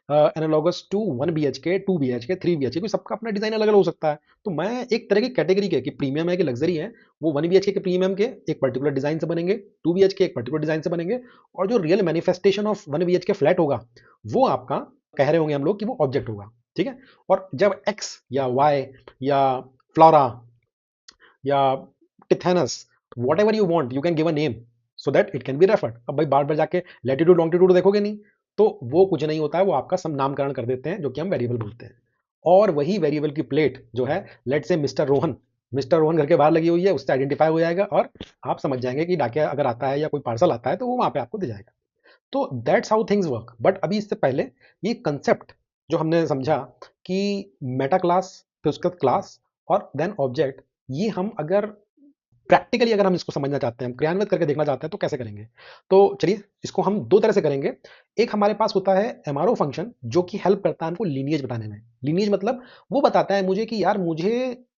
analogous to 1 BHK, 2 BHK, 3 BHK, क्योंकि सबका अपना डिजाइन अलग अलग हो सकता है। तो मैं एक तरह की कैटेगरी के, कि प्रीमियम है कि लग्जरी है, वो 1 BHK के प्रीमियम के एक पर्टिकुलर डिजाइन से बनेंगे, 2 BHK एक पर्टिकुलर डिजाइन से बनेंगे, और जो real manifestation of 1 BHK flat होगा, वो आपका कह रहे होंगे हम लोग कि वो ऑब्जेक्ट होगा। ठीक है, और जब एक्स या वाई या फ्लोरा या टिथेनस, whatever you want, you can give a name so that it can be referred. अब भाई बार बार जाके लेटीट्यूड लॉन्गिट्यूड देखोगे नहीं, तो वो कुछ नहीं होता है, वो आपका सब नामकरण कर देते हैं, जो कि हम वेरिएबल बोलते हैं। और वही वेरिएबल की प्लेट जो है, लेट से मिस्टर रोहन, मिस्टर रोहन घर के बाहर लगी हुई है, उससे आइडेंटिफाई हो जाएगा, और आप समझ जाएंगे कि डाकिया अगर आता है या कोई पार्सल आता है तो वो वहां पे आपको दे जाएगा। तो that's how things work. But अभी इससे पहले ये कंसेप्ट जो हमने समझा, कि मेटा क्लास, फिर उसका क्लास, और देन ऑब्जेक्ट, ये हम अगर प्रैक्टिकली अगर हम इसको समझना चाहते हैं, हम क्रियान्वित करके देखना चाहते हैं, तो कैसे करेंगे? तो चलिए इसको हम दो तरह से करेंगे। एक हमारे पास होता है एमआरओ फंक्शन, जो कि हेल्प करता है हमको लीनिएज बताने में। लीनिएज मतलब वो बताता है मुझे कि यार मुझे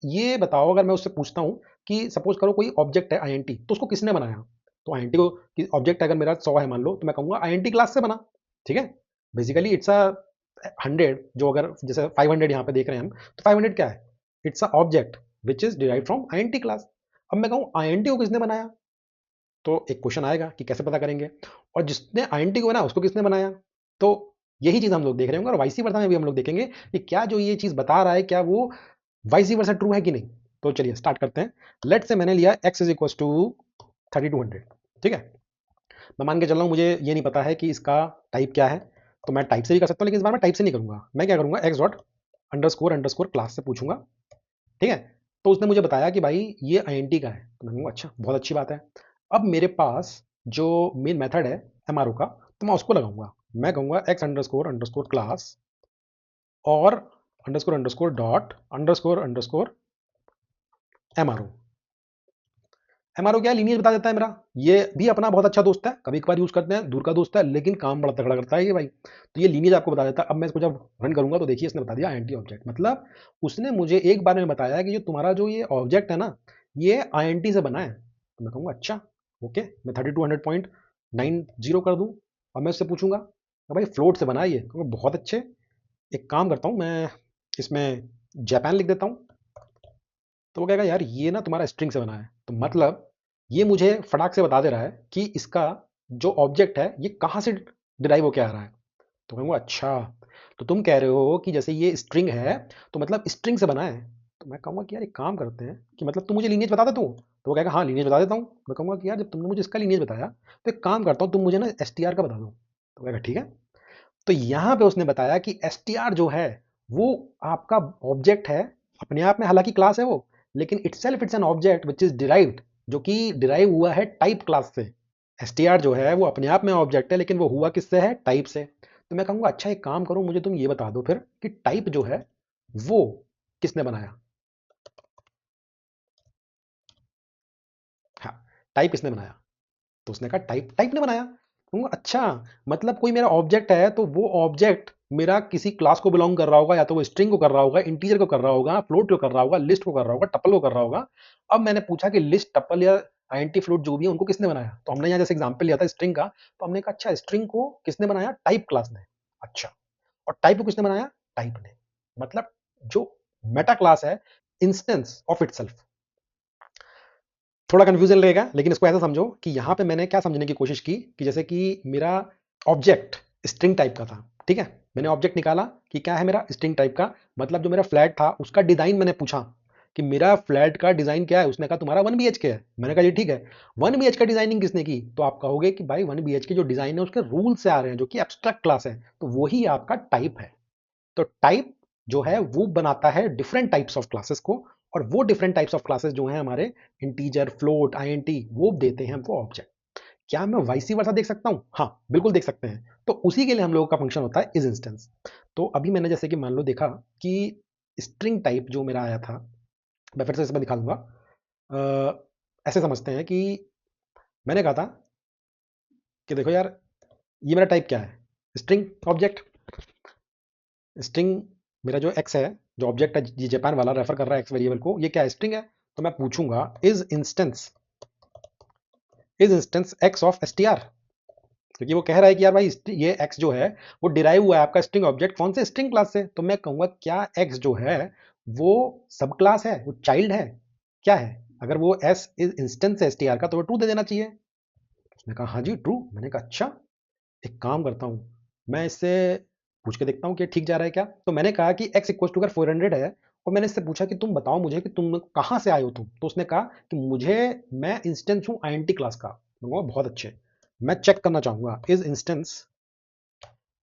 ये बताओ, अगर मैं उससे पूछता हूँ कि सपोज करो कोई ऑब्जेक्ट है आईएनटी, तो उसको किसने बनाया? तो आईएनटी को, ऑब्जेक्ट अगर मेरा 100 है मान लो, तो मैं कहूंगा आईएनटी क्लास से बना। ठीक है, बेसिकली इट्स अ 100, जो अगर जैसे 500 यहाँ पे देख रहे हैं हम, तो 500 क्या है? It's a object which is derive from INT class. अब मैं कहूँ आईएनटी को किसने बनाया, तो एक क्वेश्चन आएगा कि कैसे पता करेंगे, और जिसने आईएनटी को बनाया उसको किसने बनाया? तो यही चीज हम लोग देख रहे होंगे, और वाइसी वर्सा में भी हम लोग देखेंगे कि क्या जो ये चीज बता रहा है, क्या वो वाइसी वर्सा ट्रू है कि नहीं। तो चलिए स्टार्ट करते हैं। लेट से मैंने लिया x इज इक्वल टू 3200। ठीक है, मैं मान के चल रहा हूँ मुझे ये नहीं पता है कि इसका टाइप क्या है, तो मैं टाइप से भी कर सकता हूँ, लेकिन इस बार मैं टाइप से नहीं करूंगा। मैं क्या करूंगा, x dot underscore underscore class से पूछूंगा। ठीक है, तो उसने मुझे बताया कि भाई ये आईएनटी का है, तो मैं कहूँगा अच्छा, बहुत अच्छी बात है। अब मेरे पास जो मेन मेथड है एमआरओ का, तो मैं उसको लगाऊंगा। मैं कहूँगा एक्स अंडरस्कोर अंडरस्कोर क्लास और underscore underscore dot underscore underscore MRO. MRO क्या है, लीनियज बता देता है मेरा। ये भी अपना बहुत अच्छा दोस्त है, कभी कभार यूज करते हैं, दूर का दोस्त है लेकिन काम बड़ा तगड़ा करता है ये भाई। तो ये लीनियज आपको बता देता है। अब मैं इसको जब रन करूंगा तो देखिए इसने बता दिया आईएनटी ऑब्जेक्ट, मतलब उसने मुझे एक बार में बताया कि जो तुम्हारा जो ये ऑब्जेक्ट है ना, ये आईएनटी से बना है। तो मैं कहूँगा अच्छा, ओके, मैं 3200.90 कर दूँ। और मैं उससे पूछूंगा भाई फ्लोट से बना है ये, कहूँगा बहुत अच्छे, एक काम करता हूँ मैं इसमें जापान लिख देता हूँ। तो वो कहेगा यार ये ना तुम्हारा स्ट्रिंग से बना है, तो मतलब ये मुझे फटाक से बता दे रहा है कि इसका जो ऑब्जेक्ट है ये कहाँ से डिराइव होके आ रहा है। तो कहूँगा अच्छा, तो तुम कह रहे हो कि जैसे ये स्ट्रिंग है तो मतलब स्ट्रिंग से बना है। तो मैं कहूँगा कि यार एक काम करते हैं कि मतलब तू मुझे लीनियज बता दे तू। तो वो कहेगा हाँ लीनियज बता देता हूँ। मैं कहूँगा कि यार जब तुमने मुझे इसका लीनियज बताया तो एक काम करता हूँ तुम मुझे ना एस का बता दो। तो कहेगा ठीक है। तो यहाँ पे उसने बताया कि एस जो है वो आपका ऑब्जेक्ट है अपने आप में, हालांकि क्लास है वो, लेकिन itself it's an object which is derived, जो कि डिराइव हुआ है टाइप क्लास से। एस जो है वो अपने आप में ऑब्जेक्ट है लेकिन वो हुआ किससे है, टाइप से। तो मैं कहूँगा अच्छा एक काम करो, मुझे तुम ये बता दो फिर कि टाइप जो है वो किसने बनाया। हाँ, टाइप किसने बनाया। तो उसने कहा टाइप टाइप ने बनाया। कहूँगा अच्छा, मतलब कोई मेरा ऑब्जेक्ट है तो वो ऑब्जेक्ट मेरा किसी क्लास को बिलोंग कर रहा होगा, या तो वो स्ट्रिंग को कर रहा होगा, इंटीजर को कर रहा होगा, फ्लोट को कर रहा होगा, लिस्ट को कर रहा होगा, टपल को कर रहा होगा। अब मैंने पूछा कि लिस्ट, टपल या आईएनटी फ्लोट जो भी है उनको किसने बनाया। तो हमने यहाँ जैसे एग्जाम्पल लिया था स्ट्रिंग का, तो हमने कहा अच्छा स्ट्रिंग को किसने बनाया, टाइप क्लास ने। अच्छा, और टाइप को किसने बनाया, टाइप ने। मतलब जो मेटा क्लास है, इंस्टेंस ऑफ इटसेल्फ। थोड़ा कन्फ्यूजन रहेगा लेकिन इसको ऐसा समझो कि यहाँ पे मैंने क्या समझने की कोशिश की कि जैसे कि मेरा ऑब्जेक्ट स्ट्रिंग टाइप का था, ठीक है। मैंने ऑब्जेक्ट निकाला कि क्या है मेरा, स्ट्रिंग टाइप का, मतलब जो मेरा फ्लैट था उसका डिजाइन मैंने पूछा कि मेरा फ्लैट का डिजाइन क्या है। उसने कहा तुम्हारा 1 BHK है। मैंने कहा जी ठीक है, 1 BHK डिजाइनिंग किसने की। तो आप कहोगे कि भाई 1 BHK जो डिजाइन है उसके रूल से आ रहे हैं जो कि एब्स्ट्रैक्ट क्लास है, तो वही आपका टाइप है। तो टाइप जो है वो बनाता है डिफरेंट टाइप्स ऑफ क्लासेस को, और वो डिफरेंट टाइप्स ऑफ क्लासेस जो हैं हमारे इंटीजर, फ्लोट, आईएनटी, वो देते हैं हमको ऑब्जेक्ट। क्या मैं वाइसी वर्सा देख सकता हूँ, हाँ बिल्कुल देख सकते हैं। तो उसी के लिए हम लोगों का फंक्शन होता है इज इंस्टेंस। तो अभी मैंने जैसे कि मान लो देखा कि स्ट्रिंग टाइप जो मेरा आया था, मैं फिर से इसमें दिखा दूंगा। ऐसे समझते हैं कि मैंने कहा था कि देखो यार ये मेरा टाइप क्या है, स्ट्रिंग ऑब्जेक्ट। स्ट्रिंग मेरा जो एक्स है, जो ऑब्जेक्ट है, ये जापान वाला रेफर कर रहा है एक्स वेरिएबल को, ये क्या है, स्ट्रिंग है। तो मैं पूछूंगा is instance x of S T R, क्योंकि वो कह रहा है कि यार भाई ये एक्स जो है वो डिराइव हुआ है आपका स्ट्रिंग ऑब्जेक्ट कौन से, स्ट्रिंग क्लास से। तो मैं कहूंगा क्या एक्स जो है वो सब क्लास है, वो चाइल्ड है, क्या है। अगर वो एस इज इंस्टेंस है एस टी आर का तो वो ट्रू दे देना चाहिए। उसने कहा हाँ जी ट्रू। मैंने कहा अच्छा, एक काम करता हूँ, मैं इससे पूछ के देखता हूँ कि ठीक जा रहा है क्या। तो मैंने कहा कि x इक्वल टू अगर 400 है, और मैंने इससे पूछा कि तुम बताओ मुझे कि तुम कहाँ से आए हो तुम। तो उसने कहा कि मैं इंस्टेंस हूँ आईएनटी क्लास का। मैं कहूँगा बहुत अच्छे, मैं चेक करना चाहूंगा is instance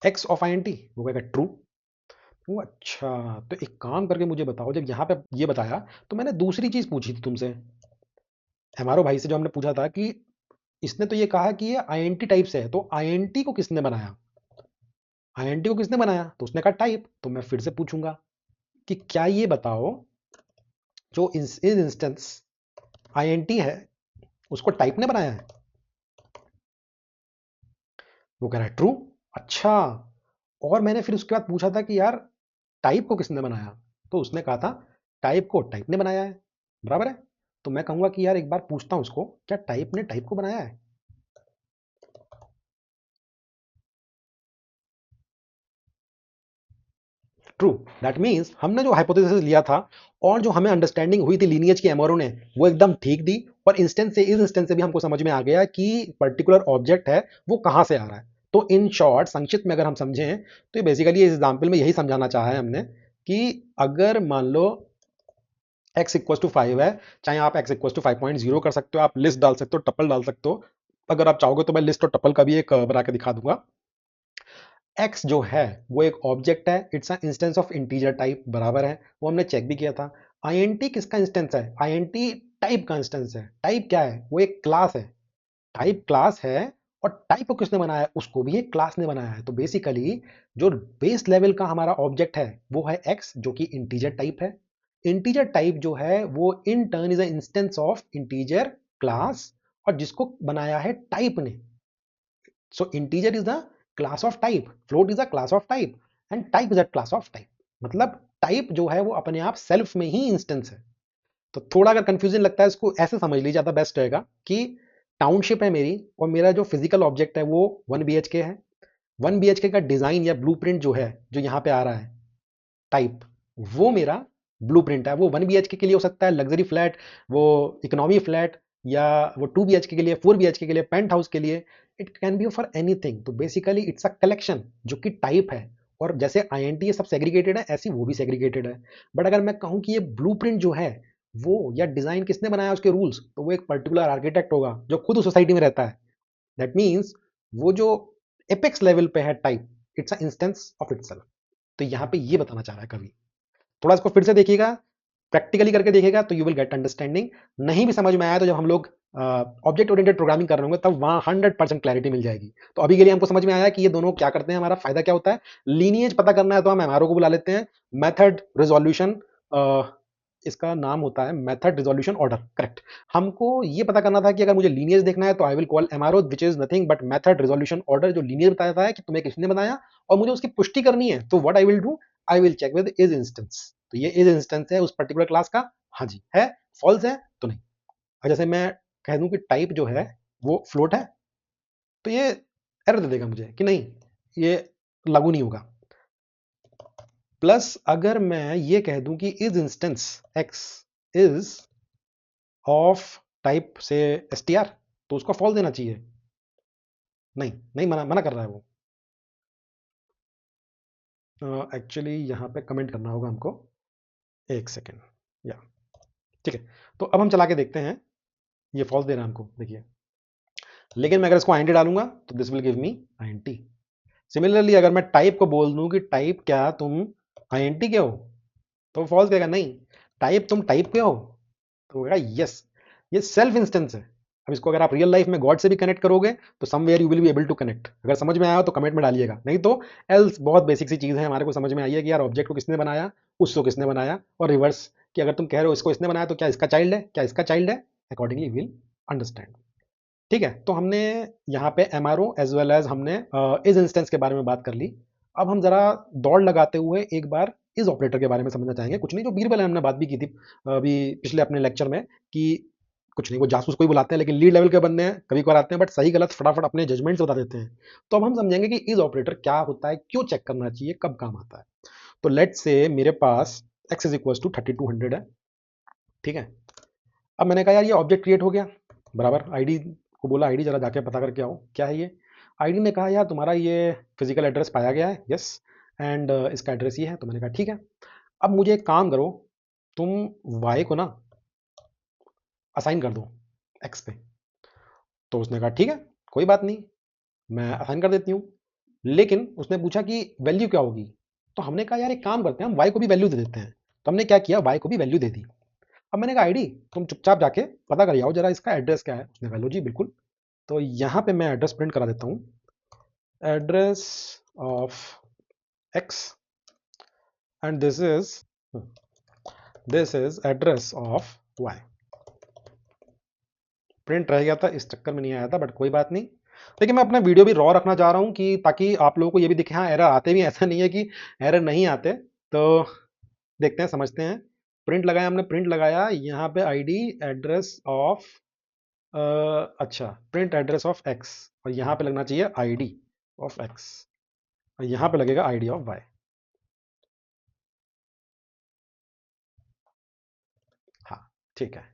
x of INT. वो कहेगा ट्रू। वो अच्छा, तो एक काम करके मुझे बताओ, जब यहाँ पे ये बताया तो मैंने दूसरी चीज पूछी थी तुमसे, एमआरओ भाई से जो हमने पूछा था कि इसने तो ये कहा कि ये आईएनटी टाइप से है, तो आईएनटी को किसने बनाया, आईएनटी को किसने बनाया। तो उसने कहा टाइप। तो मैं फिर से पूछूंगा कि क्या ये बताओ जो इस इंस्टेंस आईएनटी है उसको टाइप ने बनाया है। वो कह रहा है ट्रू। अच्छा, और मैंने फिर उसके बाद पूछा था कि यार टाइप को किसने बनाया। तो उसने कहा था टाइप को टाइप ने बनाया है, बराबर है। तो मैं कहूंगा कि यार एक बार पूछता हूं उसको, क्या टाइप ने टाइप को बनाया है। ट्रू। दैट मीन्स हमने जो हाइपोथेसिस लिया था और जो हमें अंडरस्टैंडिंग हुई थी लीनिएज की एमआरओ ने, वो एकदम ठीक दी। और इंस्टेंस से इस इंस्टेंस से भी हमको समझ में आ गया कि पर्टिकुलर ऑब्जेक्ट है वो कहाँ से आ रहा है। तो इन शॉर्ट, संक्षिप्त में अगर हम समझें तो ये बेसिकली इस एग्जाम्पल में यही समझाना चाहा है हमने कि अगर मान लो x इक्वल टू 5 है, चाहे आप x इक्वल टू 5.0 कर सकते हो, आप लिस्ट डाल सकते हो, टपल डाल सकते हो। अगर आप चाहोगे तो मैं लिस्ट और टपल का भी एक बना के दिखा दूंगा। x जो है वो एक ऑब्जेक्ट है, it's a instance of integer type, बराबर है। वो हमने चेक भी किया था। आईएनटी किसका इंस्टेंस है, आईएनटी टाइप का इंस्टेंस है। टाइप क्या है, वो एक क्लास है, टाइप क्लास है। और टाइप को किसने बनाया है, उसको भी एक क्लास ने बनाया है। तो बेसिकली जो बेस लेवल का हमारा ऑब्जेक्ट है वो है x, जो कि इंटीजर टाइप है। इंटीजर टाइप जो है वो in turn is a instance of integer class, और जिसको बनाया है टाइप ने। So integer is the class of type, float is the class of type, and type is a class of type. मतलब type जो है वो अपने आप सेल्फ में ही इंस्टेंस है। तो थोड़ा अगर कंफ्यूजन लगता है इसको ऐसे समझ लीजिए, ज़्यादा बेस्ट रहेगा कि टाउनशिप है मेरी, और मेरा जो फिजिकल ऑब्जेक्ट है वो 1 BHK है। 1 BHK का डिज़ाइन या ब्लूप्रिंट जो है, जो यहाँ पे आ रहा है टाइप, वो मेरा ब्लूप्रिंट है। वो 1 BHK के लिए हो सकता है लग्जरी फ्लैट, वो इकोनॉमी फ्लैट, या वो 2 BHK के लिए, 4 BHK के लिए, पेंट हाउस के लिए, it can B for anything. तो बेसिकली इट्स अ कलेक्शन जो कि टाइप है। और जैसे INT ये सब सेग्रीगेटेड है, ऐसी वो भी सेग्रीगेटेड है। बट अगर मैं कहूँ कि ये ब्लूप्रिंट जो है वो, या डिजाइन किसने बनाया उसके रूल्स, तो वो एक पर्टिकुलर आर्किटेक्ट होगा जो खुद उस सोसाइटी में रहता है। दैट मीन्स वो जो एपेक्स लेवल पे है type, it's a instance of itself. तो यहाँ पे ये बताना चाह रहा है कवि। थोड़ा इसको फिर से देखिएगा, प्रैक्टिकली करके देखिएगा तो यू विल गेट अंडरस्टैंडिंग। नहीं भी समझ में आया तो जब हम लोग ऑब्जेक्ट ओरिएंटेड प्रोग्रामिंग कर रहे होंगे तब वहाँ 100% क्लैरिटी मिल जाएगी। तो अभी के लिए हमको समझ में आया कि ये दोनों क्या करते हैं, हमारा फायदा क्या होता है। लीनिएज पता करना है तो हम एमआरओ को बुला लेते हैं, मेथड रिजोल्यूशन, इसका नाम होता है मेथड रिजोल्यूशन ऑर्डर, करेक्ट। हमको ये पता करना था कि अगर मुझे लीनियज देखना है तो I will call MRO, which is nothing but method resolution order, जो लीनियर बताता है कि तुम्हें किसने बनाया, और मुझे उसकी पुष्टि करनी है। तो what I will do, I will check with is instance. तो ये इज इंस्टेंस है उस पर्टिकुलर क्लास का, हाँ जी है, फॉल्स है तो नहीं। और जैसे मैं कह दूं कि टाइप जो है वो फ्लोट है, तो ये एरर दे देगा मुझे कि नहीं, ये लागू नहीं होगा। प्लस अगर मैं ये कह दूं कि is instance x is of type से str, तो उसको फॉल्स देना चाहिए। नहीं नहीं, मना मना कर रहा है वो। एक्चुअली यहाँ पे कमेंट करना होगा हमको, एक सेकेंड, या ठीक है। तो अब हम चला के देखते हैं, ये फॉल्स दे रहा है हमको, देखिए। लेकिन मैं अगर इसको INT डालूंगा तो this will give me INT। Similarly अगर मैं टाइप को बोल दूं कि टाइप क्या तुम INT के हो, तो फॉल्स कहेगा नहीं। टाइप तुम टाइप के हो, तो कहेगा यस। ये सेल्फ इंस्टेंस है। अब इसको अगर आप रियल लाइफ में गॉड से भी कनेक्ट करोगे तो somewhere you will be able to connect. अगर समझ में आया हो तो कमेंट में डालिएगा, नहीं तो एल्स। बहुत बेसिक सी चीज़ है, हमारे को समझ में आई है कि यार ऑब्जेक्ट को किसने बनाया, उसको किसने बनाया, और रिवर्स कि अगर तुम कह रहे हो इसको इसने बनाया तो क्या इसका चाइल्ड है, क्या इसका चाइल्ड है, अकॉर्डिंगली विल अंडरस्टैंड। ठीक है, तो हमने यहाँ पे एमआरओ एज वेल एज हमने इज इंस्टेंस के बारे में बात कर ली। अब हम जरा दौड़ लगाते हुए एक बार इज ऑपरेटर के बारे में समझना चाहेंगे। कुछ नहीं, जो बीरबल है, हमने बात भी की थी अभी पिछले अपने लेक्चर में, कि कुछ नहीं, वो जासूस को ही बुलाते हैं, लेकिन लीड लेवल के बंदे हैं, कभी कभार आते हैं बट सही गलत फटाफट अपने जजमेंट से बता देते हैं। तो अब हम समझेंगे कि इज ऑपरेटर क्या होता है, क्यों चेक करना चाहिए, कब काम आता है। तो लेट से मेरे पास x इज इक्वल टू 3200 है, ठीक है। अब मैंने कहा यार ये ऑब्जेक्ट क्रिएट हो गया, बराबर। आईडी को बोला आईडी जरा जाके पता करके आओ क्या है ये। आईडी ने कहा यार तुम्हारा ये फिजिकल एड्रेस पाया गया है, यस, एंड इसका एड्रेस ये है। तो मैंने कहा ठीक है, अब मुझे एक काम करो, तुम वाई को ना असाइन कर दो एक्स पे। तो उसने कहा ठीक है, कोई बात नहीं, मैं असाइन कर देती हूँ। लेकिन उसने पूछा कि वैल्यू क्या होगी। तो हमने कहा यार एक काम करते हैं, हम वाई को भी वैल्यू दे देते हैं। तो हमने क्या किया, वाई को भी वैल्यू दे दी। अब मैंने कहा आईडी तुम चुपचाप जाके पता कर आओ जरा इसका एड्रेस क्या है। उसने कहा लो जी बिल्कुल। तो यहाँ पे मैं एड्रेस प्रिंट करा देता हूँ, address of X, and this is address of Y. Print रह गया था, इस चक्कर में नहीं आया था, बट कोई बात नहीं। लेकिन मैं अपना वीडियो भी रॉ रखना चाह रहा हूँ कि ताकि आप लोगों को ये भी दिखे, हाँ एरर आते भी, ऐसा नहीं है कि एरर नहीं आते। तो देखते हैं, समझते हैं। प्रिंट लगाया हमने, प्रिंट लगाया यहाँ पे आईडी एड्रेस ऑफ, अच्छा, प्रिंट एड्रेस ऑफ एक्स, और यहाँ पे लगना चाहिए आईडी ऑफ एक्स, और यहाँ पे लगेगा आईडी ऑफ वाई। हाँ ठीक है,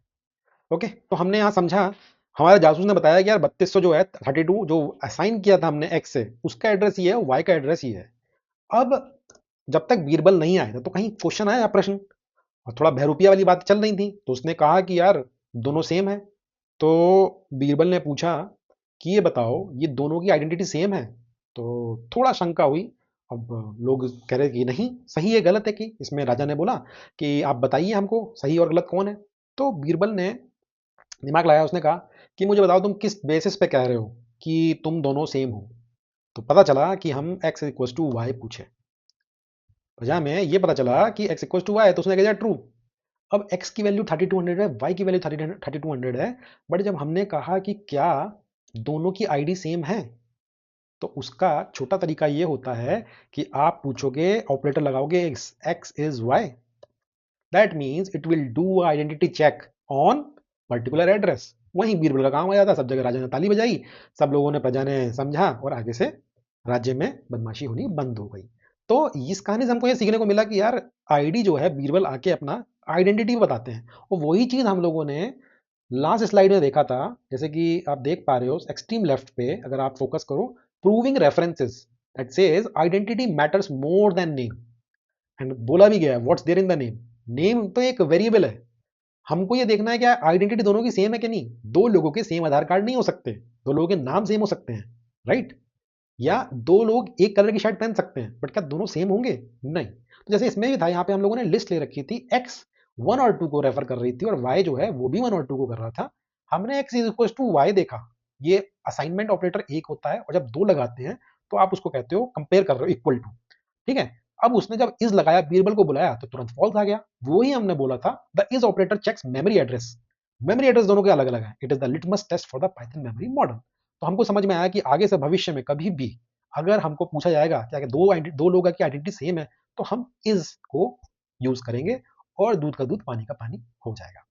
ओके। तो हमने यहाँ समझा, हमारे जासूस ने बताया कि यार 3200 जो है, 32 जो असाइन किया था हमने एक्स से, उसका एड्रेस ये है, वाई का एड्रेस ये है। अब जब तक बीरबल नहीं आया था तो कहीं क्वेश्चन आया, प्रश्न, और थोड़ा बहरूपिया वाली बात चल रही थी, तो उसने कहा कि यार दोनों सेम है। तो बीरबल ने पूछा कि ये बताओ ये दोनों की आइडेंटिटी सेम है। तो थोड़ा शंका हुई। अब लोग कह रहे कि नहीं, सही है गलत है, कि इसमें राजा ने बोला कि आप बताइए हमको सही और गलत कौन है। तो बीरबल ने दिमाग लगाया, उसने कहा कि मुझे बताओ तुम किस बेसिस पे कह रहे हो कि तुम दोनों सेम हो। तो पता चला कि हम x इक्वल टू वाई पूछे, बजाय में ये पता चला कि x इक्वल टू वाई, तो उसने कह दिया ट्रू। अब x की वैल्यू 3200 है, y की वैल्यू 3200 है, बट जब हमने कहा कि क्या दोनों की आईडी सेम है, तो उसका छोटा तरीका ये होता है कि आप पूछोगे, ऑपरेटर लगाओगे x is y, that means it will do identity check on particular address. वहीं बीरबल का काम आ जाता, सब जगह राजा ने ताली बजाई, सब लोगों ने प्रजा ने समझा और आगे से राज्य में बदमाशी होनी बंद हो गई। तो इस कहानी से हमको ये सीखने को मिला कि यार आईडी जो है बीरबल आके अपना आइडेंटिटी बताते हैं, और वही चीज हम लोगों ने लास्ट स्लाइड में देखा था। जैसे कि आप देख पा रहे हो एक्सट्रीम लेफ्ट पे, अगर आप फोकस करो, proving references that says identity matters more than name, and बोला भी गया है what's there in the name. Name तो एक वेरिएबल है, हमको ये देखना है कि आइडेंटिटी दोनों की सेम है कि नहीं। दो लोगों के सेम आधार कार्ड नहीं हो सकते, दो लोगों के नाम सेम हो सकते हैं, राइट? या दो लोग एक कलर की शर्ट पहन सकते हैं, बट क्या दोनों सेम होंगे? नहीं। तो जैसे इसमें भी था, यहाँ पे हम लोगों ने लिस्ट ले रखी थी, एक्स 1 और 2 को रेफर कर रही थी और वाई जो है वो भी 1 और 2 को कर रहा था। हमने X is equal to Y देखा, ये असाइनमेंट ऑपरेटर एक होता है, और जब दो लगाते हैं तो आप उसको कहते हो कंपेयर कर रहे हो, इक्वल टू, ठीक है। अब उसने जब इज लगाया, बीरबल को बुलाया, तो तुरंत फॉल्स आ गया। वो ही हमने बोला था, the is operator checks memory address. Memory address दोनों के अलग अलग है, it is the litmus test for the Python memory model. तो हमको समझ में आया कि आगे से भविष्य में कभी भी अगर हमको पूछा जाएगा कि अगर दो लोगों की आइडेंटिटी सेम है, तो हम इज को यूज करेंगे और दूध का दूध पानी का पानी हो जाएगा।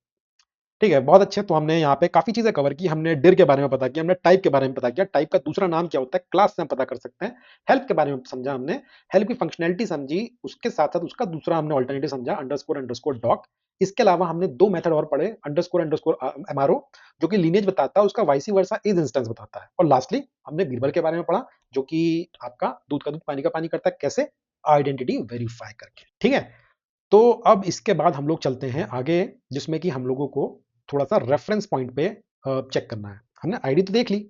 ठीक है, बहुत अच्छे। तो हमने यहाँ पे काफी चीजें कवर की, हमने डिर के बारे में पता किया, हमने टाइप के बारे में पता किया, टाइप का दूसरा नाम क्या होता है क्लास से हम पता कर सकते हैं, हेल्प के बारे में समझा हमने, हेल्प की फंक्शनैलिटी समझी, उसके साथ साथ उसका दूसरा हमने ऑल्टरनेटिव समझा, अंडरस्कोर अंडरस्कोर डॉक। इसके अलावा हमने दो मेथड और पढ़े, अंडरस्कोर अंडरस्कोर एमआरओ जो कि लीनेज बताता है, उसका वाइसी वर्सा इज इंस्टेंस बताता है, और लास्टली हमने बीरबल के बारे में पढ़ा, जो कि आपका दूध का दूध पानी का पानी करता है, कैसे? आइडेंटिटी वेरीफाई करके। ठीक है, तो अब इसके बाद हम लोग चलते हैं आगे, जिसमें कि हम लोगों को थोड़ा सा रेफरेंस पॉइंट पे चेक करना है। हमने आईडी तो देख ली,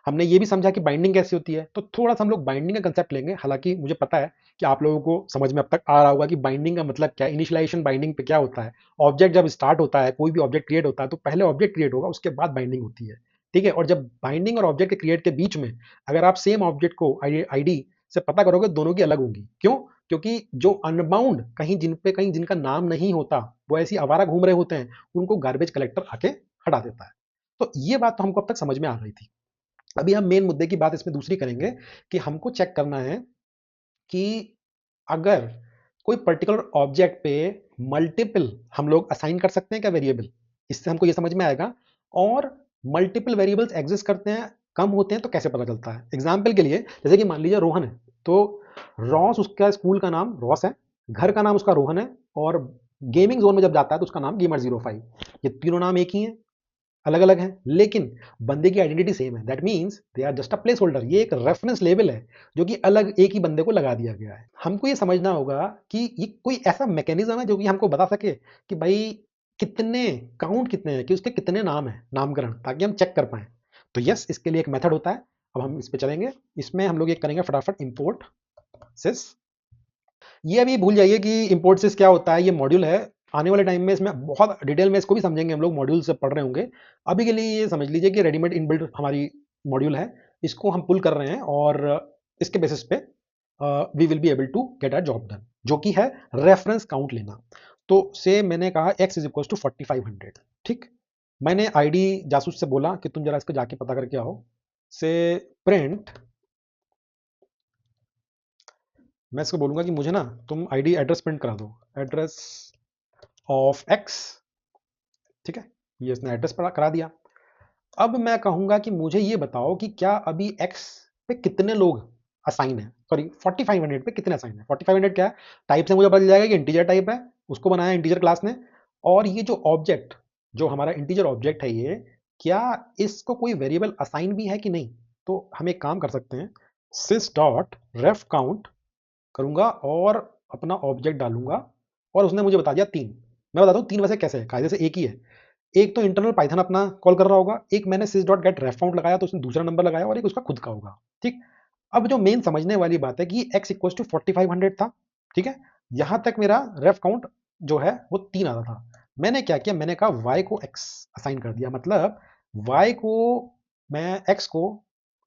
हमने ये भी समझा कि बाइंडिंग कैसी होती है, तो थोड़ा सा हम लोग बाइंडिंग का कंसेप्ट लेंगे। हालांकि मुझे पता है कि आप लोगों को समझ में अब तक आ रहा होगा कि बाइंडिंग का मतलब क्या है, इनिशियलाइजेशन बाइंडिंग पे क्या होता है। ऑब्जेक्ट जब स्टार्ट होता है, कोई भी ऑब्जेक्ट क्रिएट होता है, तो पहले ऑब्जेक्ट क्रिएट होगा, उसके बाद बाइंडिंग होती है। ठीक है, और जब बाइंडिंग और ऑब्जेक्ट के क्रिएट के बीच में अगर आप सेम ऑब्जेक्ट को आईडी से पता करोगे, दोनों की अलग होंगी। क्यों? क्योंकि जो अनबाउंड कहीं जिन पे कहीं जिनका नाम नहीं होता, वो ऐसी आवारा घूम रहे होते हैं, उनको गार्बेज कलेक्टर आके हटा देता है। तो ये बात तो हमको अब तक समझ में आ गई थी। अभी हम मेन मुद्दे की बात इसमें दूसरी करेंगे कि हमको चेक करना है कि अगर कोई पर्टिकुलर ऑब्जेक्ट पे मल्टीपल हम लोग असाइन कर सकते हैं क्या वेरिएबल, इससे हमको ये समझ में आएगा। और मल्टीपल वेरिएबल्स एग्जिस्ट करते हैं, कम होते हैं, तो कैसे पता चलता है। एग्जाम्पल के लिए, जैसे कि मान लीजिए रोहन है, तो रॉस उसका स्कूल का नाम रॉस है, घर का नाम उसका रोहन है, और गेमिंग जोन में जब जाता है तो उसका नाम गेमर05। ये तीनों नाम एक ही है, अलग अलग हैं, लेकिन बंदे की आइडेंटिटी सेम है। That means they are just a place holder, ये एक रेफरेंस लेबल है जो कि अलग एक ही बंदे को लगा दिया गया है। हमको ये समझना होगा कि ये कोई ऐसा मैकेनिज्म है जो कि हमको बता सके कि भाई कितने काउंट कितने हैं, कि उसके कितने नाम है, नामकरण, ताकि हम चेक कर पाए। तो यस, इसके लिए एक मेथड होता है। अब हम इस पे चलेंगे, इसमें हम लोग एक करेंगे फटाफट, इंपोर्ट सिस। ये अभी भूल जाइए कि इंपोर्ट सिस क्या होता है, ये मॉड्यूल है। आने वाले टाइम में इसमें बहुत डिटेल में इसको भी समझेंगे, हम लोग मॉड्यूल से पढ़ रहे होंगे। अभी के लिए ये समझ लीजिए कि रेडीमेड इनबिल्ट हमारी मॉड्यूल है, इसको हम पुल कर रहे हैं, और इसके बेसिस पे we will be able to get a job done, जो कि है रेफरेंस काउंट लेना। तो से मैंने कहा x इज इक्वल टू 4500। ठीक, मैंने आईडी जासूस से बोला कि तुम जरा इसको जाके पता करके आओ, से प्रिंट, मैं इसको बोलूंगा कि मुझे ना तुम आईडी एड्रेस प्रिंट करा दो, एड्रेस ऑफ एक्स। ठीक है, ये इसने एड्रेस करा दिया। अब मैं कहूंगा कि मुझे ये बताओ कि क्या अभी एक्स पे कितने लोग असाइन है, सॉरी 4500 पे कितने असाइन है। 4500 क्या है, टाइप से मुझे पता चल जाएगा कि इंटीजर टाइप है, उसको बनाया इंटीजर क्लास ने। और ये जो ऑब्जेक्ट, जो हमारा इंटीजर ऑब्जेक्ट है, ये क्या इसको कोई वेरिएबल असाइन भी है कि नहीं। तो हम एक काम कर सकते हैं, sys डॉट रेफ काउंट करूंगा और अपना ऑब्जेक्ट डालूंगा, और उसने मुझे बता दिया 3। मैं बताता हूँ 3 वैसे कैसे है, कायदे से एक ही है। एक तो इंटरनल पाइथन अपना कॉल कर रहा होगा, एक मैंने sys डॉट गेट रेफ काउंट लगाया तो उसने दूसरा नंबर लगाया, और एक उसका खुद का होगा। ठीक, अब जो मेन समझने वाली बात है कि x इक्वल टू 4500 था। ठीक है, यहां तक मेरा रेफ काउंट जो है वो 3 आता था। मैंने क्या किया, मैंने कहा y को x असाइन कर दिया, मतलब y को मैं x को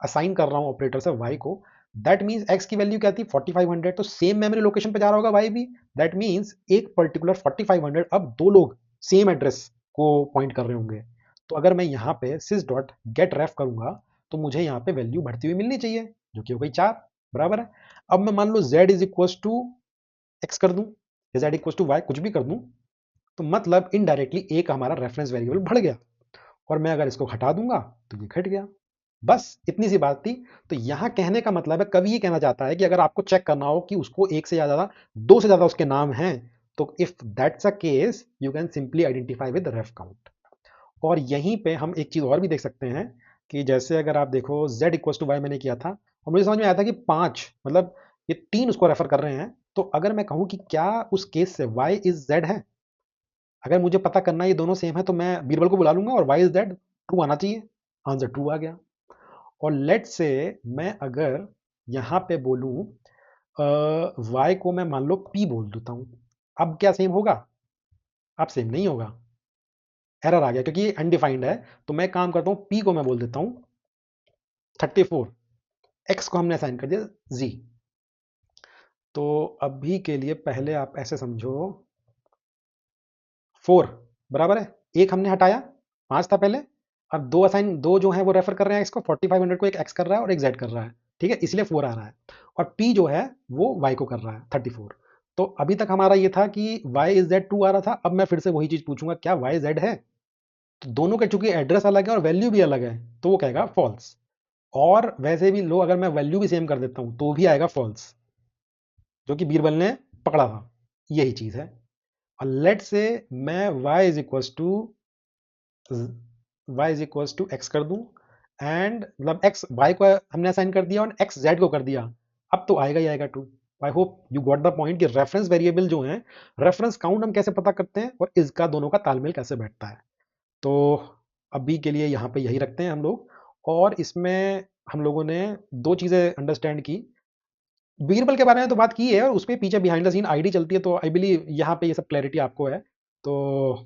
असाइन कर रहा हूं ऑपरेटर से y को। दैट मीन्स x की वैल्यू क्या थी 4500, तो सेम मेमोरी लोकेशन पे जा रहा होगा y भी। दैट मीन्स एक पर्टिकुलर 4500 अब दो लोग सेम एड्रेस को पॉइंट कर रहे होंगे। तो अगर मैं यहाँ पे sys डॉट गेट रेफ करूंगा तो मुझे यहाँ पे वैल्यू बढ़ती हुई मिलनी चाहिए, जो कि हो गई 4, बराबर है। अब मैं मान लो z is equal to X कर दूं या z इक्वल टू वाई, कुछ भी कर दूं, तो मतलब इनडायरेक्टली एक हमारा रेफरेंस वेरिएबल बढ़ गया, और मैं अगर इसको हटा दूंगा तो ये घट गया। बस इतनी सी बात थी। तो यहाँ कहने का मतलब है, कवि ये कहना चाहता है कि अगर आपको चेक करना हो कि उसको एक से ज्यादा, दो से ज्यादा उसके नाम हैं, तो if that's a case you can simply identify with ref count. और यहीं पे हम एक चीज और भी देख सकते हैं कि जैसे अगर आप देखो z इक्वल टू वाई मैंने किया था, और मुझे समझ में आया था कि 5 मतलब ये 3 उसको रेफर कर रहे हैं। तो अगर मैं कहूँ कि क्या उस केस से y इज z है, अगर मुझे पता करना है ये दोनों सेम है, तो मैं बीरबल को बुला लूंगा और y इज z ट्रू आना चाहिए। आंसर ट्रू आ गया। और लेट से मैं अगर यहाँ पे बोलूँ y को मैं मान लो p बोल देता हूँ, अब क्या सेम होगा? अब सेम नहीं होगा, एरर आ गया क्योंकि ये अनडिफाइंड है। तो मैं काम करता हूँ, p को मैं बोल देता हूँ 34, x को हमने असाइन कर दिया z। तो अभी के लिए पहले आप ऐसे समझो, 4 बराबर है, एक हमने हटाया, 5 था पहले। अब दो असाइन, दो जो है वो रेफर कर रहे हैं इसको 4500 को, एक x कर रहा है और एक z कर रहा है, ठीक है, इसलिए 4 आ रहा है। और p जो है वो y को कर रहा है 34। तो अभी तक हमारा ये था कि y इज z 2 आ रहा था। अब मैं फिर से वही चीज पूछूंगा, क्या y z है? तो दोनों के चूंकि एड्रेस अलग है और वैल्यू भी अलग है, तो वो कहेगा फॉल्स। और वैसे भी लो, अगर मैं वैल्यू भी सेम कर देता हूं तो भी आएगा फॉल्स, जो कि बीरबल ने पकड़ा था। यही चीज है। और लेट से मैं y is equal to x कर दूं, एंड मतलब x y को हमने असाइन कर दिया और x z को कर दिया। अब तो आएगा ही आएगा true. I hope you got the point कि रेफरेंस वेरिएबल जो है, रेफरेंस काउंट हम कैसे पता करते हैं और इसका दोनों का तालमेल कैसे बैठता है। तो अभी के लिए यहाँ पे यही रखते हैं हम लोग। और इसमें हम लोगों ने दो चीज़ें अंडरस्टैंड की। बीरबल के बारे में तो बात की है, और उस पे पीछे बिहाइंड द सीन आईडी चलती है, तो आई बिलीव यहाँ पे ये सब क्लैरिटी आपको है। तो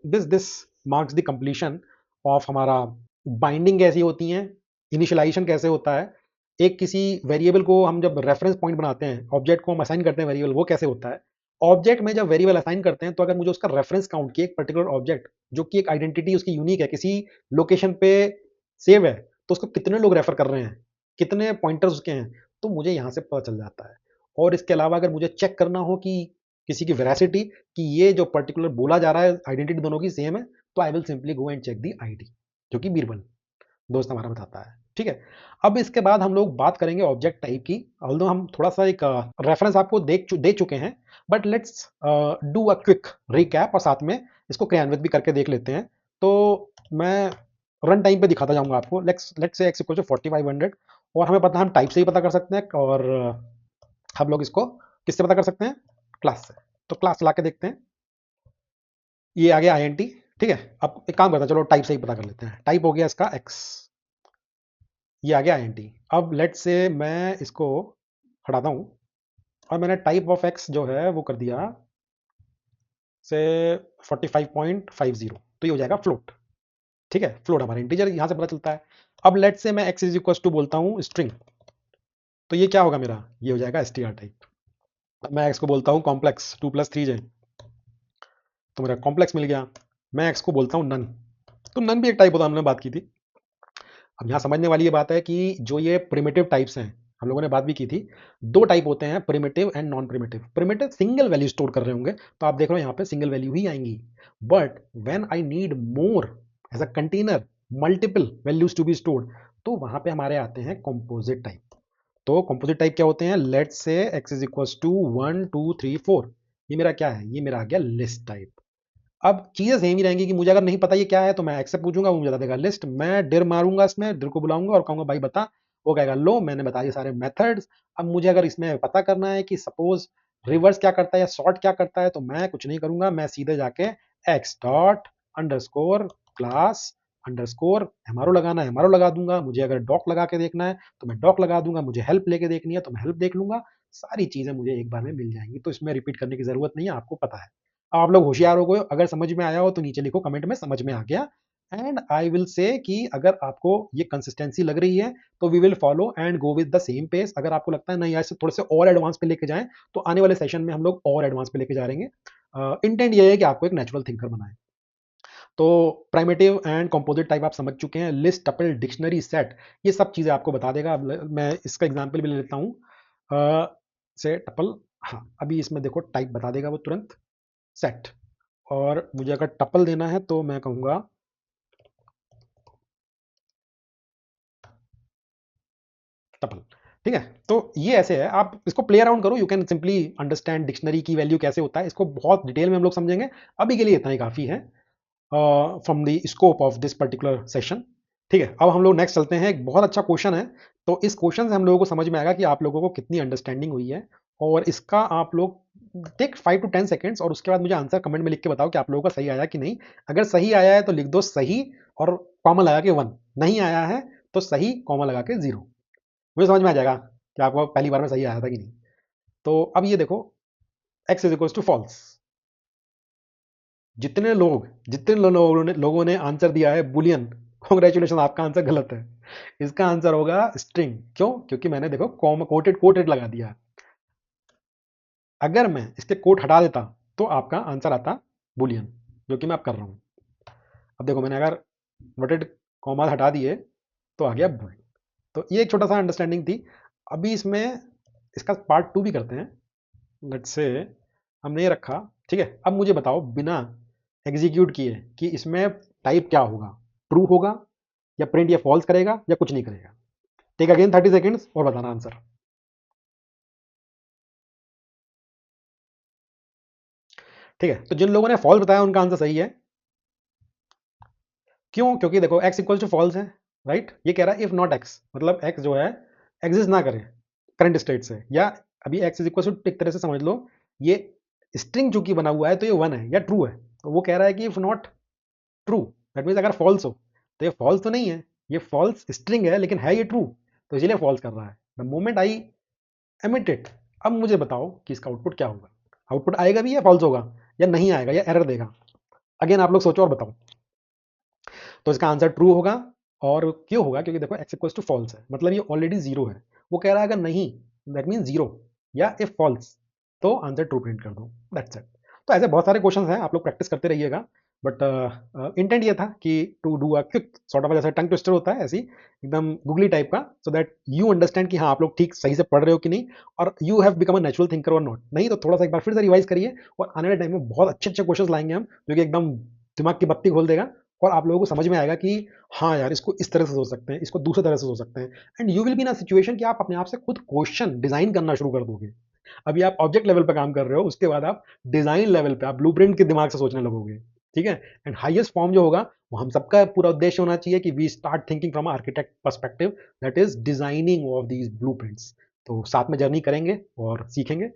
this marks the completion of हमारा बाइंडिंग कैसी होती हैं, इनिशियलाइजेशन कैसे होता है, एक किसी वेरिएबल को हम जब रेफरेंस पॉइंट बनाते हैं, ऑब्जेक्ट को हम असाइन करते हैं वेरिएबल, वो कैसे होता है। ऑब्जेक्ट में जब वेरिएबल असाइन करते हैं, तो अगर मुझे उसका रेफरेंस काउंट की, एक पर्टिकुलर ऑब्जेक्ट जो कि एक आइडेंटिटी उसकी यूनिक है, किसी लोकेशन पे सेव है, तो उसको कितने लोग रेफर कर रहे हैं, कितने पॉइंटर्स उसके हैं, तो मुझे यहाँ से पता चल जाता है। और इसके अलावा अगर मुझे चेक करना हो कि किसी की वेरासिटी, कि ये जो पर्टिकुलर बोला जा रहा है आइडेंटिटी दोनों की सेम है, तो I will simply go and check the ID, जो कि बीरबल दोस्त हमारा बताता है। ठीक है। अब इसके बाद हम लोग बात करेंगे ऑब्जेक्ट टाइप की। ऑल्दो हम थोड़ा सा एक रेफरेंस आपको दे चुके हैं, but let's do a quick recap और साथ में इसको क्रियान्वित भी करके देख लेते हैं। तो मैं रन टाइम पे दिखाता जाऊंगा आपको। Let's let's say x equal to 4500, और हमें पता है हम टाइप से ही पता कर सकते हैं, और हम लोग इसको किससे पता कर सकते हैं? क्लास से। तो क्लास चला के देखते हैं। ये आ गया INT। ठीक है, अब एक काम करते हैं, चलो टाइप से ही पता कर लेते हैं। टाइप हो गया इसका x, ये आ गया INT। अब लेट से मैं इसको हटाता हूं, और मैंने टाइप ऑफ x जो है वो कर दिया से 45.50, तो ये हो जाएगा फ्लोट। ठीक है, फ्लोट हमारा इंटीजर यहां से पता चलता है। अब लेट से मैं x इज इक्वल टू बोलता हूं स्ट्रिंग, तो ये क्या होगा मेरा? ये हो जाएगा str टाइप। अब मैं x को बोलता हूं कॉम्प्लेक्स 2 + 3j, तो मेरा कॉम्प्लेक्स मिल गया। मैं x को बोलता हूं नन, तो नन भी एक टाइप होता है, हमने बात की थी। अब यहाँ समझने वाली ये बात है कि जो ये प्रिमिटिव टाइप्स हैं, हम लोगों ने बात भी की थी, दो टाइप होते हैं, primitive and non primitive. Primitive single value store कर रहे होंगे, तो आप देख रहे हो यहाँ पे सिंगल वैल्यू ही आएंगी। But when I need more as a container, multiple values to be stored, तो वहां पे हमारे आते हैं कॉम्पोजिट टाइप। तो कॉम्पोजिट टाइप क्या होते हैं? Let's say x is equal to 1 2 3 4, ये मेरा क्या है? ये मेरा आ गया लिस्ट टाइप। अब चीजें सेम ही रहेंगी कि मुझे अगर नहीं पता ये क्या है, तो मैं एक्स से पूछूंगा, वो मुझे बता देगा लिस्ट। मैं डिर मारूंगा, इसमें डिर को बुलाऊंगा और कहूंगा भाई बता, वो कहेगा लो मैंने बता दिए सारे मेथड्स। अब मुझे अगर इसमें पता करना है कि सपोज रिवर्स क्या करता है या सॉर्ट क्या करता है, तो मैं कुछ नहीं करूंगा, मैं सीधे जाके x dot underscore class underscore MRO लगाना है एमआरओ लगा दूंगा। मुझे अगर डॉक लगा के देखना है तो मैं डॉक लगा दूंगा, मुझे हेल्प लेके देखनी है तो मैं हेल्प देख लूंगा। सारी चीजें मुझे एक बार में मिल जाएंगी, तो इसमें रिपीट करने की जरूरत नहीं है, आपको पता है। आप लोग होशियार हो गए, अगर समझ में आया हो तो नीचे लिखो कमेंट में समझ में आ गया। एंड आई विल से कि अगर आपको ये कंसिस्टेंसी लग रही है, तो we will follow and go with the same pace. अगर आपको लगता है नहीं ऐसे थोड़े से और एडवांस पे लेके जाएं, तो आने वाले सेशन में हम लोग और एडवांस पे लेके जा रहेंगे। इंटेंट ये है कि आपको एक नेचुरल थिंकर बनाए। तो प्राइमेटिव एंड कंपोजिट टाइप आप समझ चुके हैं, लिस्ट, टपल, डिक्शनरी, सेट, ये सब चीज़ें आपको बता देगा। अब मैं इसका एग्जांपल भी ले लेता हूँ। से टपल, हाँ अभी इसमें देखो टाइप बता देगा वो तुरंत, सेट। और मुझे अगर टपल देना है तो मैं कहूँगा टपल। ठीक है, तो ये ऐसे है, आप इसको प्ले अराउंड करो, you can simply understand dictionary की वैल्यू कैसे होता है। इसको बहुत डिटेल में हम लोग समझेंगे, अभी के लिए इतना ही काफ़ी है from the scope of this particular session. ठीक है, अब हम लोग नेक्स्ट चलते हैं। एक बहुत अच्छा क्वेश्चन है, तो इस क्वेश्चन से हम लोगों को समझ में आएगा कि आप लोगों को कितनी अंडरस्टैंडिंग हुई है। और इसका आप लोग टेक 5 to 10 सेकेंड्स और उसके बाद मुझे आंसर कमेंट में लिख के बताओ कि आप लोगों का सही आया कि नहीं। अगर सही आया है तो लिख दो सही और कॉमा लगा के 1, नहीं आया है तो सही कॉमा लगा के 0। मुझे समझ में आ जाएगा कि आपको पहली बार में सही आया था कि नहीं। तो अब ये देखो, x is equals to false. जितने लोगों ने आंसर दिया है बुलियन, कॉन्ग्रेचुलेशन, आपका आंसर गलत है। इसका आंसर होगा स्ट्रिंग। क्यों? क्योंकि मैंने देखो कॉमा कोटेड कोटेड लगा दिया। अगर मैं इसके कोट हटा देता तो आपका आंसर आता बुलियन, जो कि मैं अब कर रहा हूँ। अब देखो मैंने अगर वर्टेड कॉमा हटा दिए तो आ गया बुल। तो ये एक छोटा सा अंडरस्टैंडिंग थी। अभी इसमें इसका पार्ट 2 भी करते हैं। लेट्स से हमने ये रखा, ठीक है। अब मुझे बताओ बिना एग्जीक्यूट किए कि इसमें टाइप क्या होगा, ट्रू होगा या प्रिंट या फॉल्स करेगा या कुछ नहीं करेगा। टेक अगेन 30 सेकेंड्स और बताना आंसर। ठीक है, तो जिन लोगों ने फॉल्स बताया उनका आंसर सही है। क्यों? क्योंकि देखो x इक्वल टू फॉल्स है, राइट। ये कह रहा है इफ नॉट x, मतलब x जो है एग्जिस्ट ना करे करंट स्टेट से, या अभी x इज इक्वल टू, एक तरह से समझ लो ये स्ट्रिंग चूंकि बना हुआ है तो ये 1 है या ट्रू है। तो वो कह रहा है कि if not true, that means अगर फॉल्स हो, तो ये फॉल्स तो नहीं है, ये फॉल्स स्ट्रिंग है लेकिन है ये ट्रू, तो इसीलिए फॉल्स कर रहा है। The moment I emit it, अब मुझे बताओ कि इसका आउटपुट क्या होगा। आउटपुट आएगा भी या फॉल्स होगा या नहीं आएगा या एरर देगा। अगेन आप लोग सोचो और बताओ। तो इसका आंसर ट्रू होगा। और क्यों होगा? क्योंकि देखो x इक्वल्स टू फॉल्स है, मतलब ये ऑलरेडी जीरो है। वो कह रहा है अगर नहीं, दैट मीन जीरो, या इफ फॉल्स, तो आंसर ट्रू प्रिंट कर दो, दैट्स इट। तो ऐसे बहुत सारे क्वेश्चंस हैं, आप लोग प्रैक्टिस करते रहिएगा। बट इंटेंट ये था कि to do a quick sort of, जैसे टंग ट्विस्टर होता है ऐसी एकदम गूगली टाइप का, सो दैट यू अंडरस्टैंड कि हाँ आप लोग ठीक सही से पढ़ रहे हो कि नहीं, और you have become a natural thinker और नॉट। नहीं तो थोड़ा सा एक बार फिर से रिवाइज करिए, और आने वाले टाइम में बहुत अच्छे अच्छे क्वेश्चन लाएंगे हम, जो कि एकदम दिमाग की बत्ती खोल देगा। और आप लोगों को समझ में आएगा कि हाँ यार, इसको इस तरह से सोच सकते हैं, इसको दूसरे तरह से सोच सकते हैं। And you will be in a situation कि आप अपने आप से खुद क्वेश्चन डिजाइन करना शुरू कर दोगे। अभी आप ऑब्जेक्ट लेवल पे काम कर रहे हो, उसके बाद आप डिजाइन लेवल पे, आप ब्लूप्रिंट के दिमाग से सोचने लगोगे। ठीक है। एंड हाईएस्ट फॉर्म जो होगा, वो हम सबका पूरा उद्देश्य होना चाहिए कि we start thinking from architect perspective, that is designing of these blueprints. तो साथ में जर्नी करेंगे और सीखेंगे।